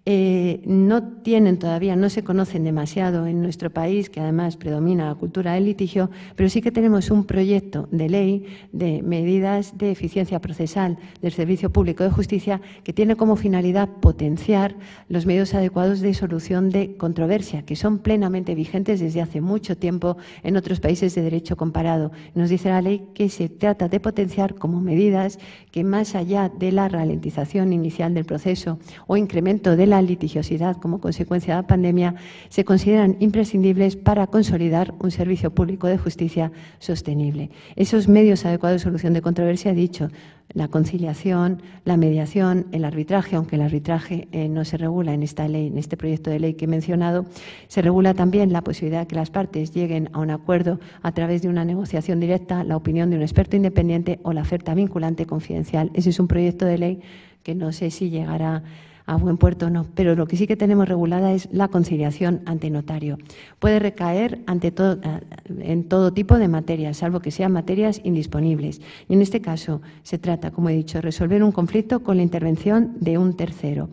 A: no tienen todavía, no se conocen demasiado en nuestro país, que además predomina la cultura del litigio, pero sí que tenemos un proyecto de ley de medidas de eficiencia procesal del Servicio Público de Justicia que tiene como finalidad potenciar los medios adecuados de solución de controversia, que son plenamente vigentes desde hace mucho tiempo en otros países de derecho comparado. Nos dice la ley que se trata de potenciar como medidas que, más allá de la ralentización inicial del proceso o incremento de la litigiosidad como consecuencia de la pandemia, se consideran imprescindibles para consolidar un servicio público de justicia sostenible. Esos medios adecuados de solución de controversia, he dicho, la conciliación, la mediación, el arbitraje, aunque el arbitraje no se regula en esta ley, en este proyecto de ley que he mencionado, se regula también la posibilidad de que las partes lleguen a un acuerdo a través de una negociación directa, la opinión de un experto independiente o la oferta vinculante confidencial. Ese es un proyecto de ley que no sé si llegará a buen puerto o no, pero lo que sí que tenemos regulada es la conciliación ante notario. Puede recaer en todo tipo de materias, salvo que sean materias indisponibles. Y en este caso se trata, como he dicho, de resolver un conflicto con la intervención de un tercero,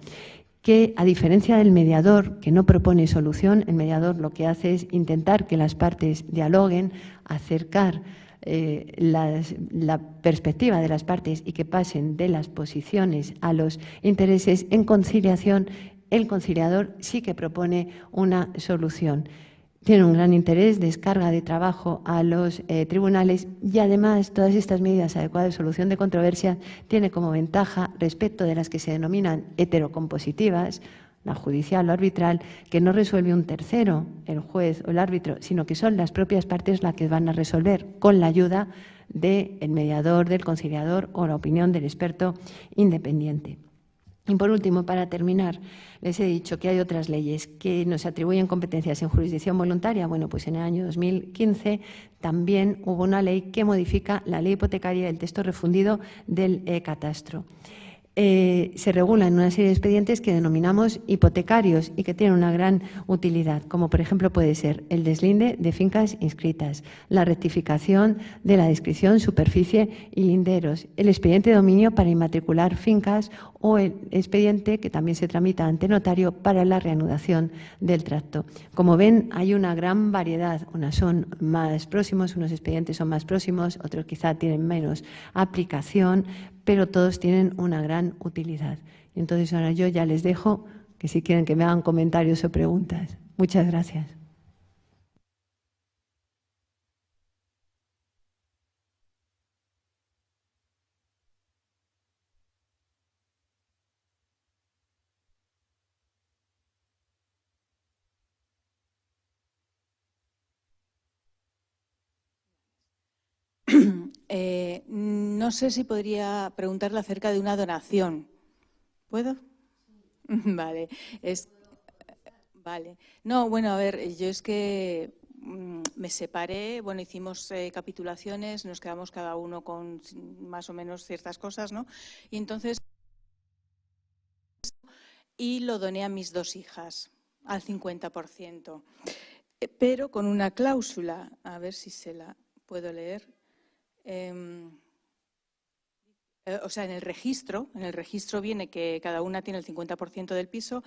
A: que, a diferencia del mediador, que no propone solución, el mediador lo que hace es intentar que las partes dialoguen, acercar la perspectiva de las partes y que pasen de las posiciones a los intereses. En conciliación, el conciliador sí que propone una solución. Tiene un gran interés, descarga de trabajo a los tribunales y, además, todas estas medidas adecuadas de solución de controversia tiene como ventaja, respecto de las que se denominan heterocompositivas, la judicial o arbitral, que no resuelve un tercero, el juez o el árbitro, sino que son las propias partes las que van a resolver con la ayuda del mediador, del conciliador o la opinión del experto independiente. Y por último, para terminar, les he dicho que hay otras leyes que nos atribuyen competencias en jurisdicción voluntaria. Bueno, pues en el año 2015 también hubo una ley que modifica la ley hipotecaria y el texto refundido del catastro. Se regulan una serie de expedientes que denominamos hipotecarios y que tienen una gran utilidad, como por ejemplo puede ser el deslinde de fincas inscritas, la rectificación de la descripción, superficie y linderos, el expediente de dominio para inmatricular fincas o el expediente que también se tramita ante notario para la reanudación del tracto. Como ven, hay una gran variedad, unas son más próximos, unos expedientes son más próximos, otros quizá tienen menos aplicación, pero todos tienen una gran utilidad. Y entonces ahora yo ya les dejo que si quieren que me hagan comentarios o preguntas. Muchas gracias.
B: No sé si podría preguntarle acerca de una donación. ¿Puedo? Vale. Vale. No, bueno, a ver, yo es que me separé, bueno, hicimos capitulaciones, nos quedamos cada uno con más o menos ciertas cosas, ¿no? Y entonces, y lo doné a mis dos hijas, al 50%, pero con una cláusula, a ver si se la puedo leer. O sea, en el registro viene que cada una tiene el 50% del piso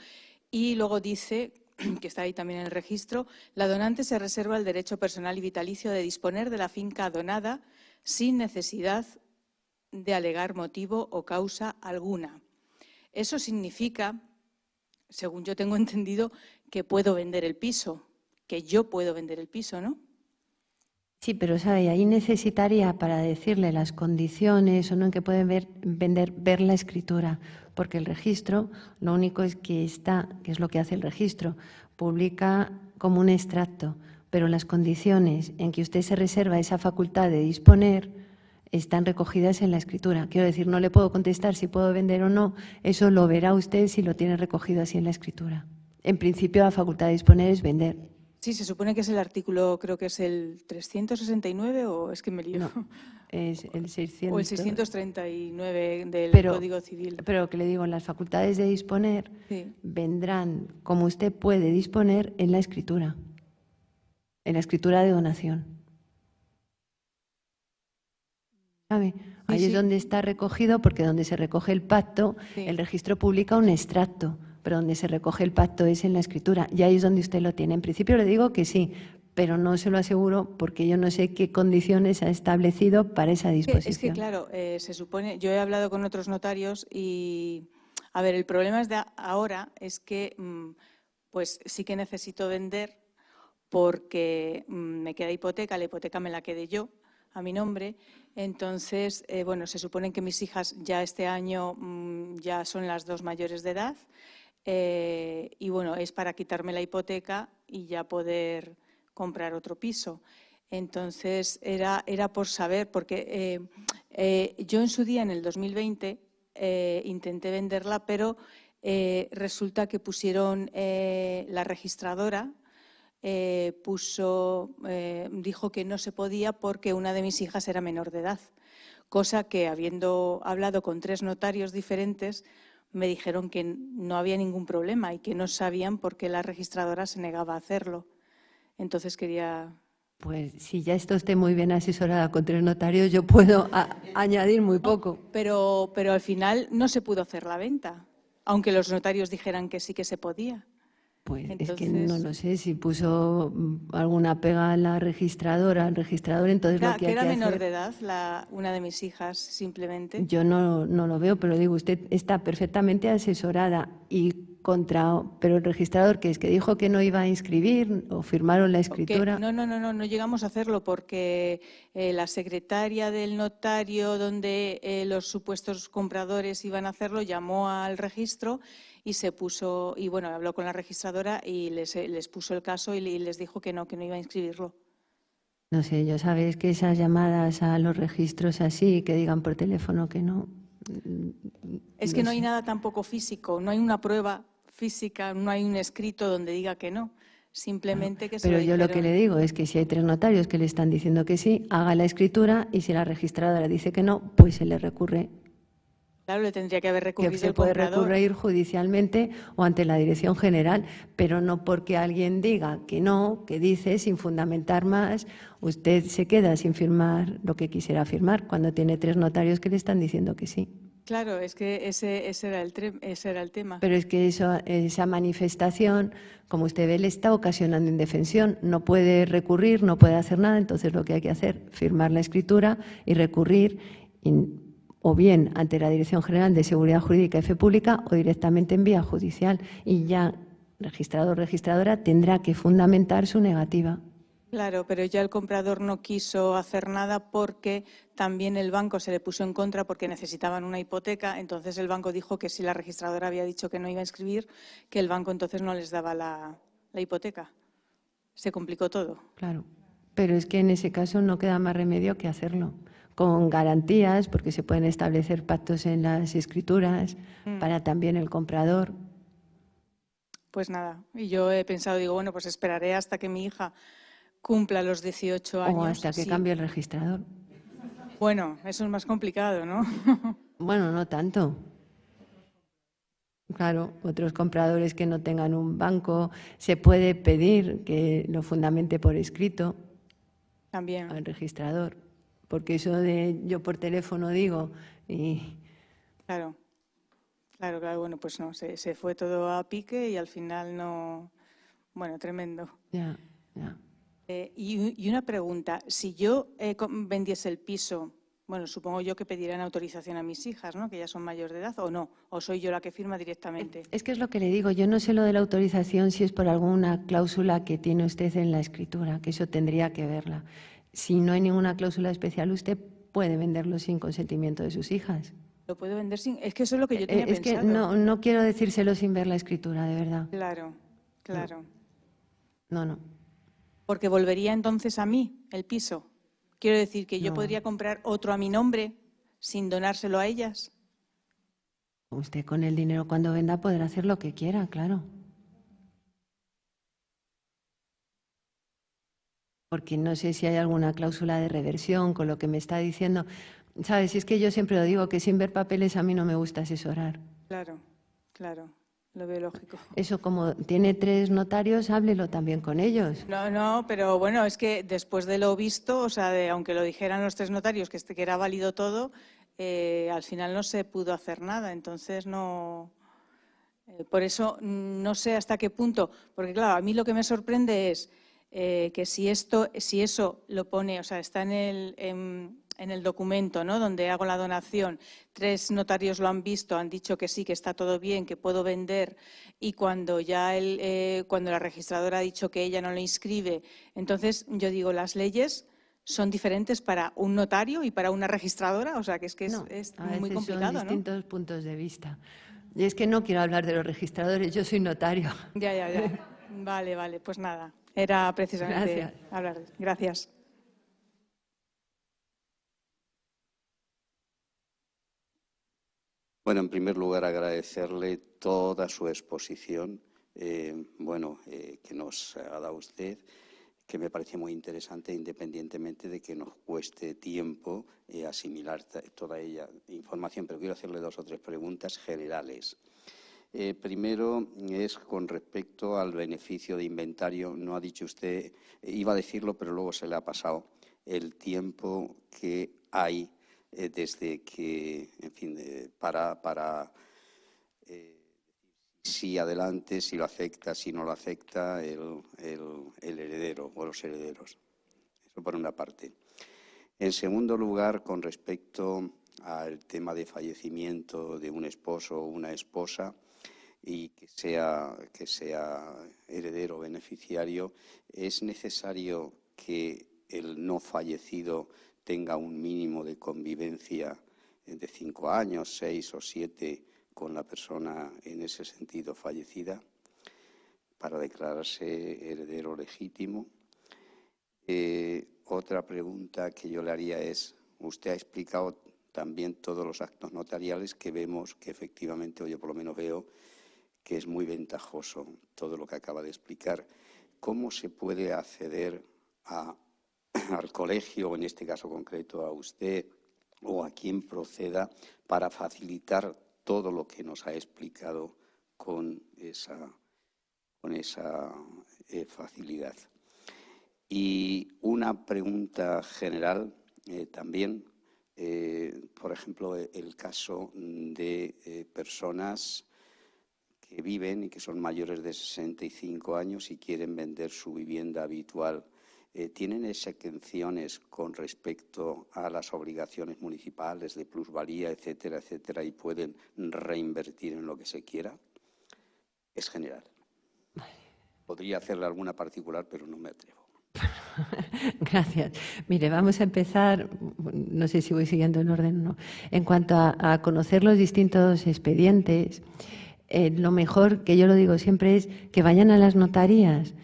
B: y luego dice, que está ahí también en el registro, la donante se reserva el derecho personal y vitalicio de disponer de la finca donada sin necesidad de alegar motivo o causa alguna. Eso significa, según yo tengo entendido, que puedo vender el piso, que yo puedo vender el piso, ¿no?
A: Sí, pero sabe, ahí necesitaría para decirle las condiciones o no en que pueden ver la escritura, porque el registro, lo único es que está, que es lo que hace el registro, publica como un extracto, pero las condiciones en que usted se reserva esa facultad de disponer están recogidas en la escritura. Quiero decir, no le puedo contestar si puedo vender o no, eso lo verá usted si lo tiene recogido así en la escritura. En principio, la facultad de disponer es vender.
B: Sí, se supone que es el artículo, creo que es el 369 o es que me lío.
A: No, es el 600.
B: O el 639 del Código Civil.
A: Pero lo que le digo, las facultades de disponer vendrán como usted puede disponer en la escritura de donación. ¿Sabe? Ahí es donde está recogido, porque donde se recoge el pacto, el registro publica un extracto, pero donde se recoge el pacto es en la escritura, y ahí es donde usted lo tiene. En principio le digo que sí, pero no se lo aseguro porque yo no sé qué condiciones ha establecido para esa disposición.
B: Es que claro, se supone, yo he hablado con otros notarios y, a ver, el problema es de ahora es que pues sí que necesito vender porque me queda hipoteca, la hipoteca me la quedé yo a mi nombre. Entonces, bueno, se supone que mis hijas ya este año ya son las 2 mayores de edad y bueno, es para quitarme la hipoteca y ya poder comprar otro piso. Entonces, era por saber, porque yo en su día, en el 2020, intenté venderla, pero resulta que pusieron la registradora, dijo que no se podía porque una de mis hijas era menor de edad, cosa que, habiendo hablado con 3 notarios diferentes, me dijeron que no había ningún problema y que no sabían por qué la registradora se negaba a hacerlo. Entonces quería...
A: Pues si ya esto esté muy bien asesorada con 3 notarios, yo puedo añadir muy poco.
B: Pero al final no se pudo hacer la venta, aunque los notarios dijeran que sí que se podía.
A: Pues
B: Entonces,
A: es que no lo sé, si puso alguna pega a la registradora, al registrador, entonces lo que hay
B: era
A: que
B: menor
A: hacer...
B: de edad, una de mis hijas, simplemente.
A: Yo no lo veo, pero digo, usted está perfectamente asesorada y pero el registrador que dijo que no iba a inscribir o firmaron la escritura.
B: No llegamos a hacerlo porque la secretaria del notario donde los supuestos compradores iban a hacerlo llamó al registro y se puso, y bueno, habló con la registradora y les puso el caso y les dijo que no iba a inscribirlo.
A: No sé, yo sabes que esas llamadas a los registros así, que digan por teléfono que no.
B: Es que no hay nada tampoco físico, no hay una prueba física, no hay un escrito donde diga que no. Simplemente que se lo dijeron.
A: Pero yo lo que le digo es que si hay 3 notarios que le están diciendo que sí, haga la escritura y si la registradora dice que no, pues se le recurre.
B: Claro, le tendría que haber recurrido
A: Que se
B: el
A: puede
B: comprador.
A: recurrir judicialmente o ante la Dirección General, pero no porque alguien diga que no, que dice sin fundamentar más, usted se queda sin firmar lo que quisiera firmar cuando tiene 3 notarios que le están diciendo que sí.
B: Claro, es que ese era el tema.
A: Pero es que esa manifestación, como usted ve, le está ocasionando indefensión. No puede recurrir, no puede hacer nada, entonces lo que hay que hacer, firmar la escritura y recurrir o bien ante la Dirección General de Seguridad Jurídica y Fe Pública o directamente en vía judicial. Y ya registrador o registradora tendrá que fundamentar su negativa.
B: Claro, pero ya el comprador no quiso hacer nada porque también el banco se le puso en contra porque necesitaban una hipoteca. Entonces el banco dijo que si la registradora había dicho que no iba a inscribir, que el banco entonces no les daba la hipoteca. Se complicó todo.
A: Claro, pero es que en ese caso no queda más remedio que hacerlo, con garantías, porque se pueden establecer pactos en las escrituras para también el comprador.
B: Pues nada, y yo he pensado, digo, bueno, pues esperaré hasta que mi hija cumpla los 18 años.
A: O hasta que cambie el registrador.
B: Bueno, eso es más complicado, ¿no?
A: Bueno, no tanto. Claro, otros compradores que no tengan un banco, se puede pedir que lo fundamente por escrito
B: También.
A: al registrador, porque eso de yo por teléfono digo y...
B: Claro, bueno, pues no, se fue todo a pique y al final no... Bueno, tremendo.
A: Ya.
B: Y una pregunta, si yo vendiese el piso, bueno, supongo yo que pedirán autorización a mis hijas, ¿no? Que ya son mayores de edad, ¿o no? ¿O soy yo la que firma directamente?
A: Es que es lo que le digo, yo no sé lo de la autorización si es por alguna cláusula que tiene usted en la escritura, que eso tendría que verla. Si no hay ninguna cláusula especial, usted puede venderlo sin consentimiento de sus hijas.
B: ¿Lo puedo vender sin...? Es que eso es lo que yo tenía pensado.
A: Es que no quiero decírselo sin ver la escritura, de verdad.
B: Claro.
A: No.
B: Porque volvería entonces a mí el piso. Quiero decir que yo podría comprar otro a mi nombre sin donárselo a ellas.
A: Usted con el dinero cuando venda podrá hacer lo que quiera, claro. Porque no sé si hay alguna cláusula de reversión con lo que me está diciendo. ¿Sabes? Si es que yo siempre lo digo, que sin ver papeles a mí no me gusta asesorar.
B: Claro. Lo veo lógico.
A: Eso, como tiene 3 notarios, háblelo también con ellos.
B: No, pero bueno, es que después de lo visto, o sea, aunque lo dijeran los 3 notarios que era válido todo, al final no se pudo hacer nada. Entonces no Por eso no sé hasta qué punto, porque claro, a mí lo que me sorprende es que si eso lo pone, o sea, está en el documento, ¿no?, donde hago la donación, 3 notarios lo han visto, han dicho que sí, que está todo bien, que puedo vender, y cuando ya cuando la registradora ha dicho que ella no lo inscribe, entonces yo digo, las leyes son diferentes para un notario y para una registradora, o sea, que es muy complicado, ¿no?
A: Son distintos puntos de vista. Y es que no quiero hablar de los registradores, yo soy notario.
B: Ya. Vale, pues nada, era precisamente hablar. Gracias.
C: Bueno, en primer lugar, agradecerle toda su exposición, que nos ha dado usted, que me parece muy interesante, independientemente de que nos cueste tiempo asimilar toda ella información. Pero quiero hacerle 2 o 3 preguntas generales. Primero es con respecto al beneficio de inventario. No ha dicho usted, iba a decirlo, pero luego se le ha pasado el tiempo que hay desde que, en fin, para si adelante, si lo afecta, si no lo afecta el heredero o los herederos. Eso por una parte. En segundo lugar, con respecto al tema de fallecimiento de un esposo o una esposa y que sea heredero o beneficiario, ¿es necesario que el no fallecido tenga un mínimo de convivencia de 5 años, 6 o 7 con la persona en ese sentido fallecida para declararse heredero legítimo? Otra pregunta que yo le haría es, usted ha explicado también todos los actos notariales que vemos que efectivamente, o yo por lo menos veo, que es muy ventajoso todo lo que acaba de explicar. ¿Cómo se puede acceder al colegio, o en este caso concreto a usted, o a quien proceda, para facilitar todo lo que nos ha explicado con esa facilidad? Y una pregunta general también, por ejemplo, el caso de personas que viven y que son mayores de 65 años y quieren vender su vivienda habitual. ¿Tienen exenciones con respecto a las obligaciones municipales de plusvalía, etcétera, etcétera, y pueden reinvertir en lo que se quiera? Es general. Podría hacerle alguna particular, pero no me atrevo.
A: Gracias. Mire, vamos a empezar, no sé si voy siguiendo el orden o no. En cuanto a conocer los distintos expedientes, lo mejor, que yo lo digo siempre, es que vayan a las notarías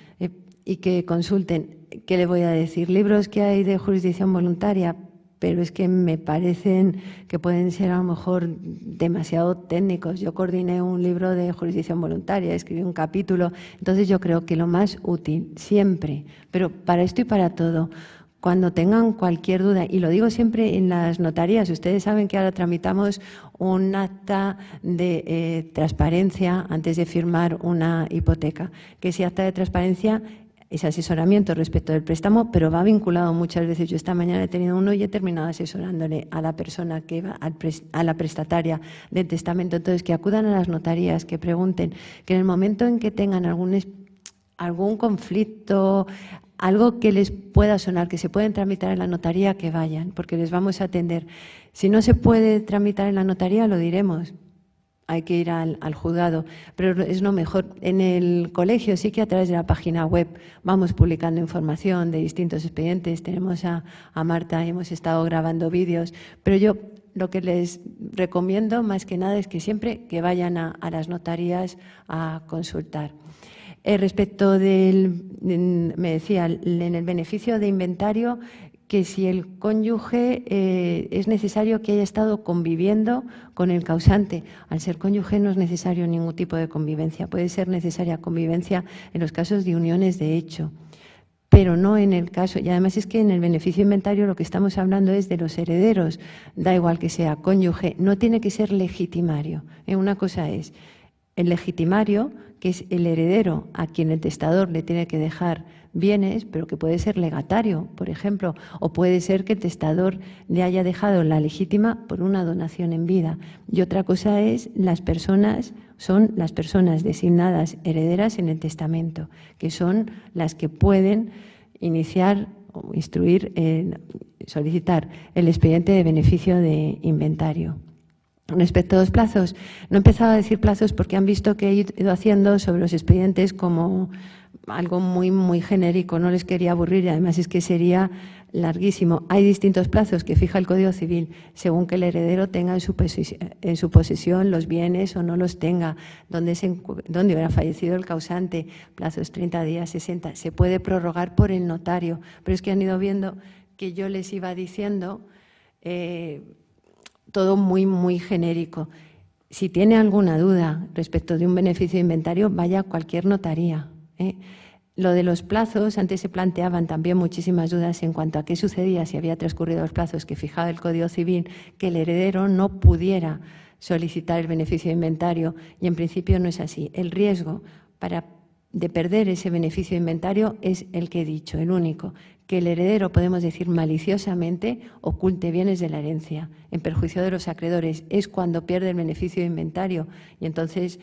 A: y que consulten. ¿Qué le voy a decir? Libros que hay de jurisdicción voluntaria, pero es que me parecen que pueden ser a lo mejor demasiado técnicos. Yo coordiné un libro de jurisdicción voluntaria, escribí un capítulo, entonces yo creo que lo más útil siempre, pero para esto y para todo, cuando tengan cualquier duda, y lo digo siempre en las notarías, ustedes saben que ahora tramitamos un acta de transparencia antes de firmar una hipoteca, que ese acta de transparencia es asesoramiento respecto del préstamo, pero va vinculado muchas veces. Yo esta mañana he tenido uno y he terminado asesorándole a la persona que va, a la prestataria del testamento. Entonces, que acudan a las notarías, que pregunten, que en el momento en que tengan algún conflicto, algo que les pueda sonar, que se pueden tramitar en la notaría, que vayan, porque les vamos a atender. Si no se puede tramitar en la notaría, lo diremos. Hay que ir al juzgado, pero es lo mejor. En el colegio sí que a través de la página web vamos publicando información de distintos expedientes. Tenemos a Marta y hemos estado grabando vídeos, pero yo lo que les recomiendo más que nada es que siempre que vayan a las notarías a consultar. Respecto me decía, en el beneficio de inventario, que si el cónyuge es necesario que haya estado conviviendo con el causante. Al ser cónyuge no es necesario ningún tipo de convivencia. Puede ser necesaria convivencia en los casos de uniones de hecho, pero no en el caso. Y además es que en el beneficio de inventario lo que estamos hablando es de los herederos. Da igual que sea cónyuge, no tiene que ser legitimario. Una cosa es el legitimario, que es el heredero a quien el testador le tiene que dejar bienes, pero que puede ser legatario, por ejemplo, o puede ser que el testador le haya dejado la legítima por una donación en vida. Y otra cosa es las personas, o son las personas designadas herederas en el testamento, que son las que pueden iniciar o instruir, solicitar el expediente de beneficio de inventario. Respecto a los plazos, no he empezado a decir plazos porque han visto que he ido haciendo sobre los expedientes como algo muy genérico, no les quería aburrir y además es que sería larguísimo. Hay distintos plazos que fija el Código Civil según que el heredero tenga en su posesión los bienes o no los tenga, dónde hubiera fallecido el causante, plazos 30 días, 60, se puede prorrogar por el notario, pero es que han ido viendo que yo les iba diciendo todo muy genérico. Si tiene alguna duda respecto de un beneficio de inventario, vaya a cualquier notaría. Lo de los plazos, antes se planteaban también muchísimas dudas en cuanto a qué sucedía si había transcurrido los plazos que fijaba el Código Civil, que el heredero no pudiera solicitar el beneficio de inventario y en principio no es así. El riesgo de perder ese beneficio de inventario es el que he dicho, el único, que el heredero, podemos decir maliciosamente, oculte bienes de la herencia en perjuicio de los acreedores. Es cuando pierde el beneficio de inventario y entonces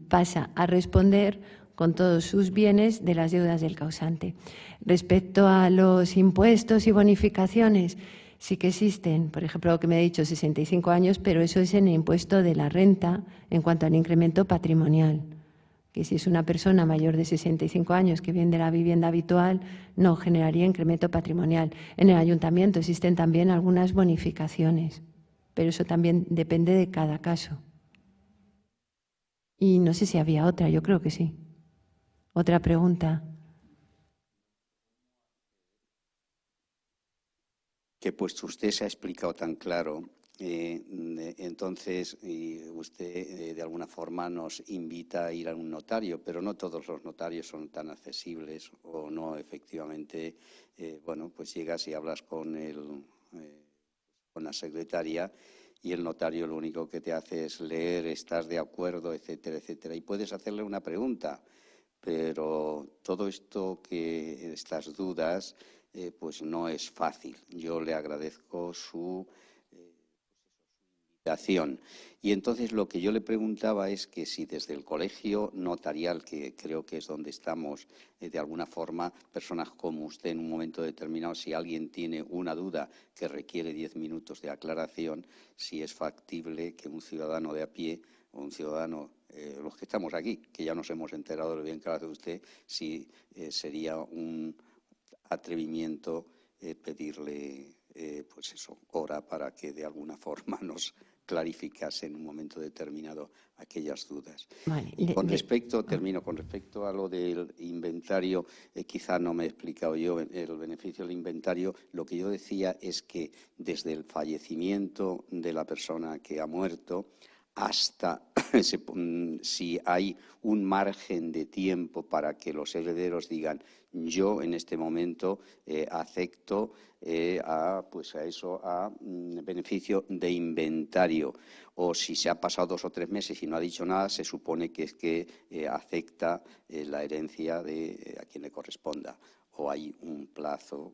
A: pasa a responder con todos sus bienes de las deudas del causante. Respecto a los impuestos y bonificaciones, sí que existen, por ejemplo, lo que me ha dicho, 65 años, pero eso es en el impuesto de la renta en cuanto al incremento patrimonial, que si es una persona mayor de 65 años que viene de la vivienda habitual, no generaría incremento patrimonial. En el ayuntamiento existen también algunas bonificaciones, pero eso también depende de cada caso. Y no sé si había otra, yo creo que sí. Otra pregunta.
C: Que puesto usted se ha explicado tan claro, entonces usted de alguna forma nos invita a ir a un notario, pero no todos los notarios son tan accesibles o no, efectivamente, bueno, pues llegas y hablas con la secretaria y el notario lo único que te hace es leer, estás de acuerdo, etcétera, etcétera, y puedes hacerle una pregunta. Pero todo esto, estas dudas, pues no es fácil. Yo le agradezco su invitación. Y entonces lo que yo le preguntaba es que si desde el colegio notarial, que creo que es donde estamos, de alguna forma, personas como usted en un momento determinado, si alguien tiene una duda que requiere 10 minutos de aclaración, si es factible que un ciudadano de a pie o un ciudadano, los que estamos aquí, que ya nos hemos enterado de lo bien que lo hace usted, si sería un atrevimiento pedirle, pues eso, hora para que de alguna forma nos clarificase en un momento determinado aquellas dudas.
A: Vale,
C: y termino con respecto a lo del inventario, quizá no me he explicado yo el beneficio del inventario. Lo que yo decía es que desde el fallecimiento de la persona que ha muerto hasta si hay un margen de tiempo para que los herederos digan yo en este momento acepto a beneficio de inventario, o si se ha pasado 2 o 3 meses y no ha dicho nada, se supone que es que acepta la herencia a quien le corresponda, o hay un plazo.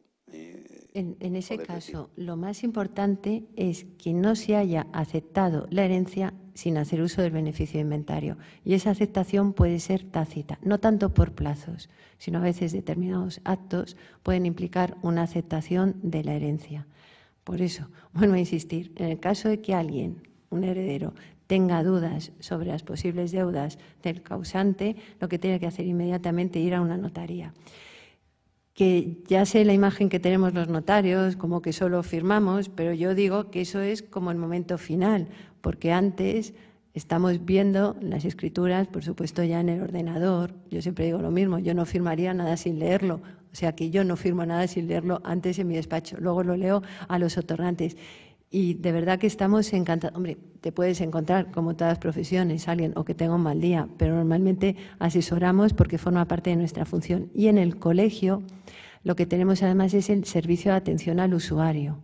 A: En ese caso, lo más importante es que no se haya aceptado la herencia sin hacer uso del beneficio de inventario. Y esa aceptación puede ser tácita, no tanto por plazos, sino a veces determinados actos pueden implicar una aceptación de la herencia. Por eso, vuelvo a insistir, en el caso de que alguien, un heredero, tenga dudas sobre las posibles deudas del causante, lo que tiene que hacer inmediatamente es ir a una notaría. Que ya sé la imagen que tenemos los notarios, como que solo firmamos, pero yo digo que eso es como el momento final, porque antes estamos viendo las escrituras, por supuesto ya en el ordenador. Yo siempre digo lo mismo, yo no firmaría nada sin leerlo, o sea que yo no firmo nada sin leerlo antes en mi despacho, luego lo leo a los otorgantes. Y de verdad que estamos encantados. Hombre, te puedes encontrar, como todas las profesiones, alguien o que tenga un mal día, pero normalmente asesoramos porque forma parte de nuestra función. Y en el colegio lo que tenemos además es el servicio de atención al usuario,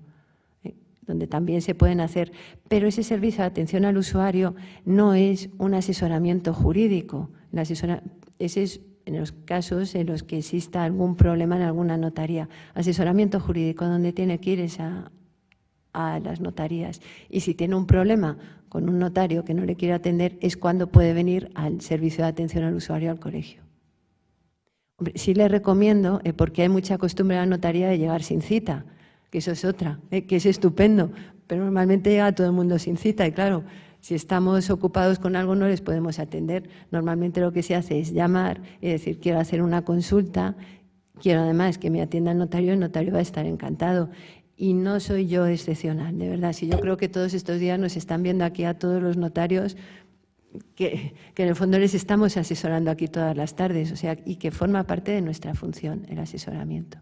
A: donde también se pueden hacer, pero ese servicio de atención al usuario no es un asesoramiento jurídico. Ese es en los casos en los que exista algún problema en alguna notaría. Asesoramiento jurídico, donde tiene que ir a las notarías. Y si tiene un problema con un notario que no le quiere atender es cuando puede venir al servicio de atención al usuario al colegio. Hombre, sí le recomiendo, porque hay mucha costumbre en la notaría de llegar sin cita, que eso es otra, que es estupendo, pero normalmente llega todo el mundo sin cita y claro, si estamos ocupados con algo no les podemos atender. Normalmente lo que se hace es llamar y decir quiero hacer una consulta, quiero además que me atienda el notario va a estar encantado. Y no soy yo excepcional, de verdad. Si yo creo que todos estos días nos están viendo aquí a todos los notarios que en el fondo les estamos asesorando aquí todas las tardes, o sea, y que forma parte de nuestra función el asesoramiento.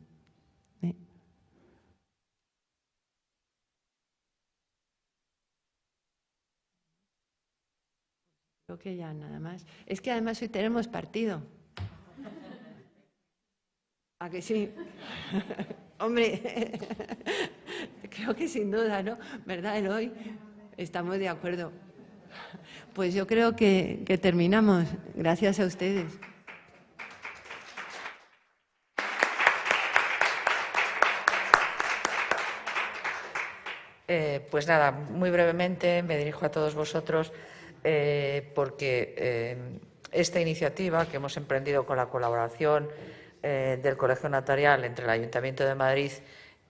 A: Creo que ya nada más. Es que además hoy tenemos partido. ¿A que sí? Hombre, creo que sin duda, ¿no? ¿Verdad, Eloy? Estamos de acuerdo. Pues yo creo que terminamos. Gracias a ustedes.
D: Pues nada, muy brevemente me dirijo a todos vosotros porque esta iniciativa que hemos emprendido con la colaboración del Colegio Notarial entre el Ayuntamiento de Madrid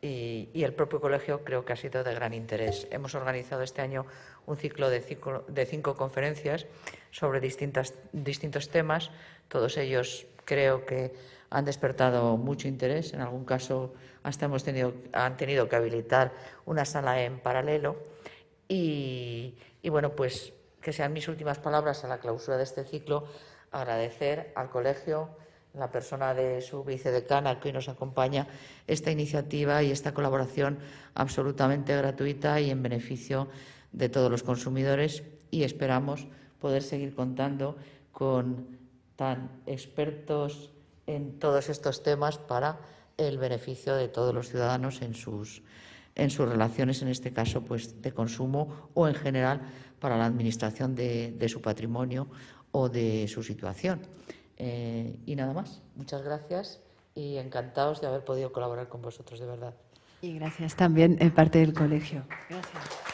D: y el propio colegio creo que ha sido de gran interés. Hemos organizado este año un ciclo de 5 conferencias sobre distintos temas. Todos ellos creo que han despertado mucho interés. En algún caso hasta han tenido que habilitar una sala en paralelo. Y bueno, pues que sean mis últimas palabras a la clausura de este ciclo, agradecer al colegio, en la persona de su vicedecana que hoy nos acompaña, esta iniciativa y esta colaboración absolutamente gratuita y en beneficio de todos los consumidores, y esperamos poder seguir contando con tan expertos en todos estos temas para el beneficio de todos los ciudadanos en sus relaciones, en este caso pues de consumo o en general para la administración de su patrimonio o de su situación. Y nada más. Muchas gracias y encantados de haber podido colaborar con vosotros, de verdad.
A: Y gracias también en parte del colegio. Gracias.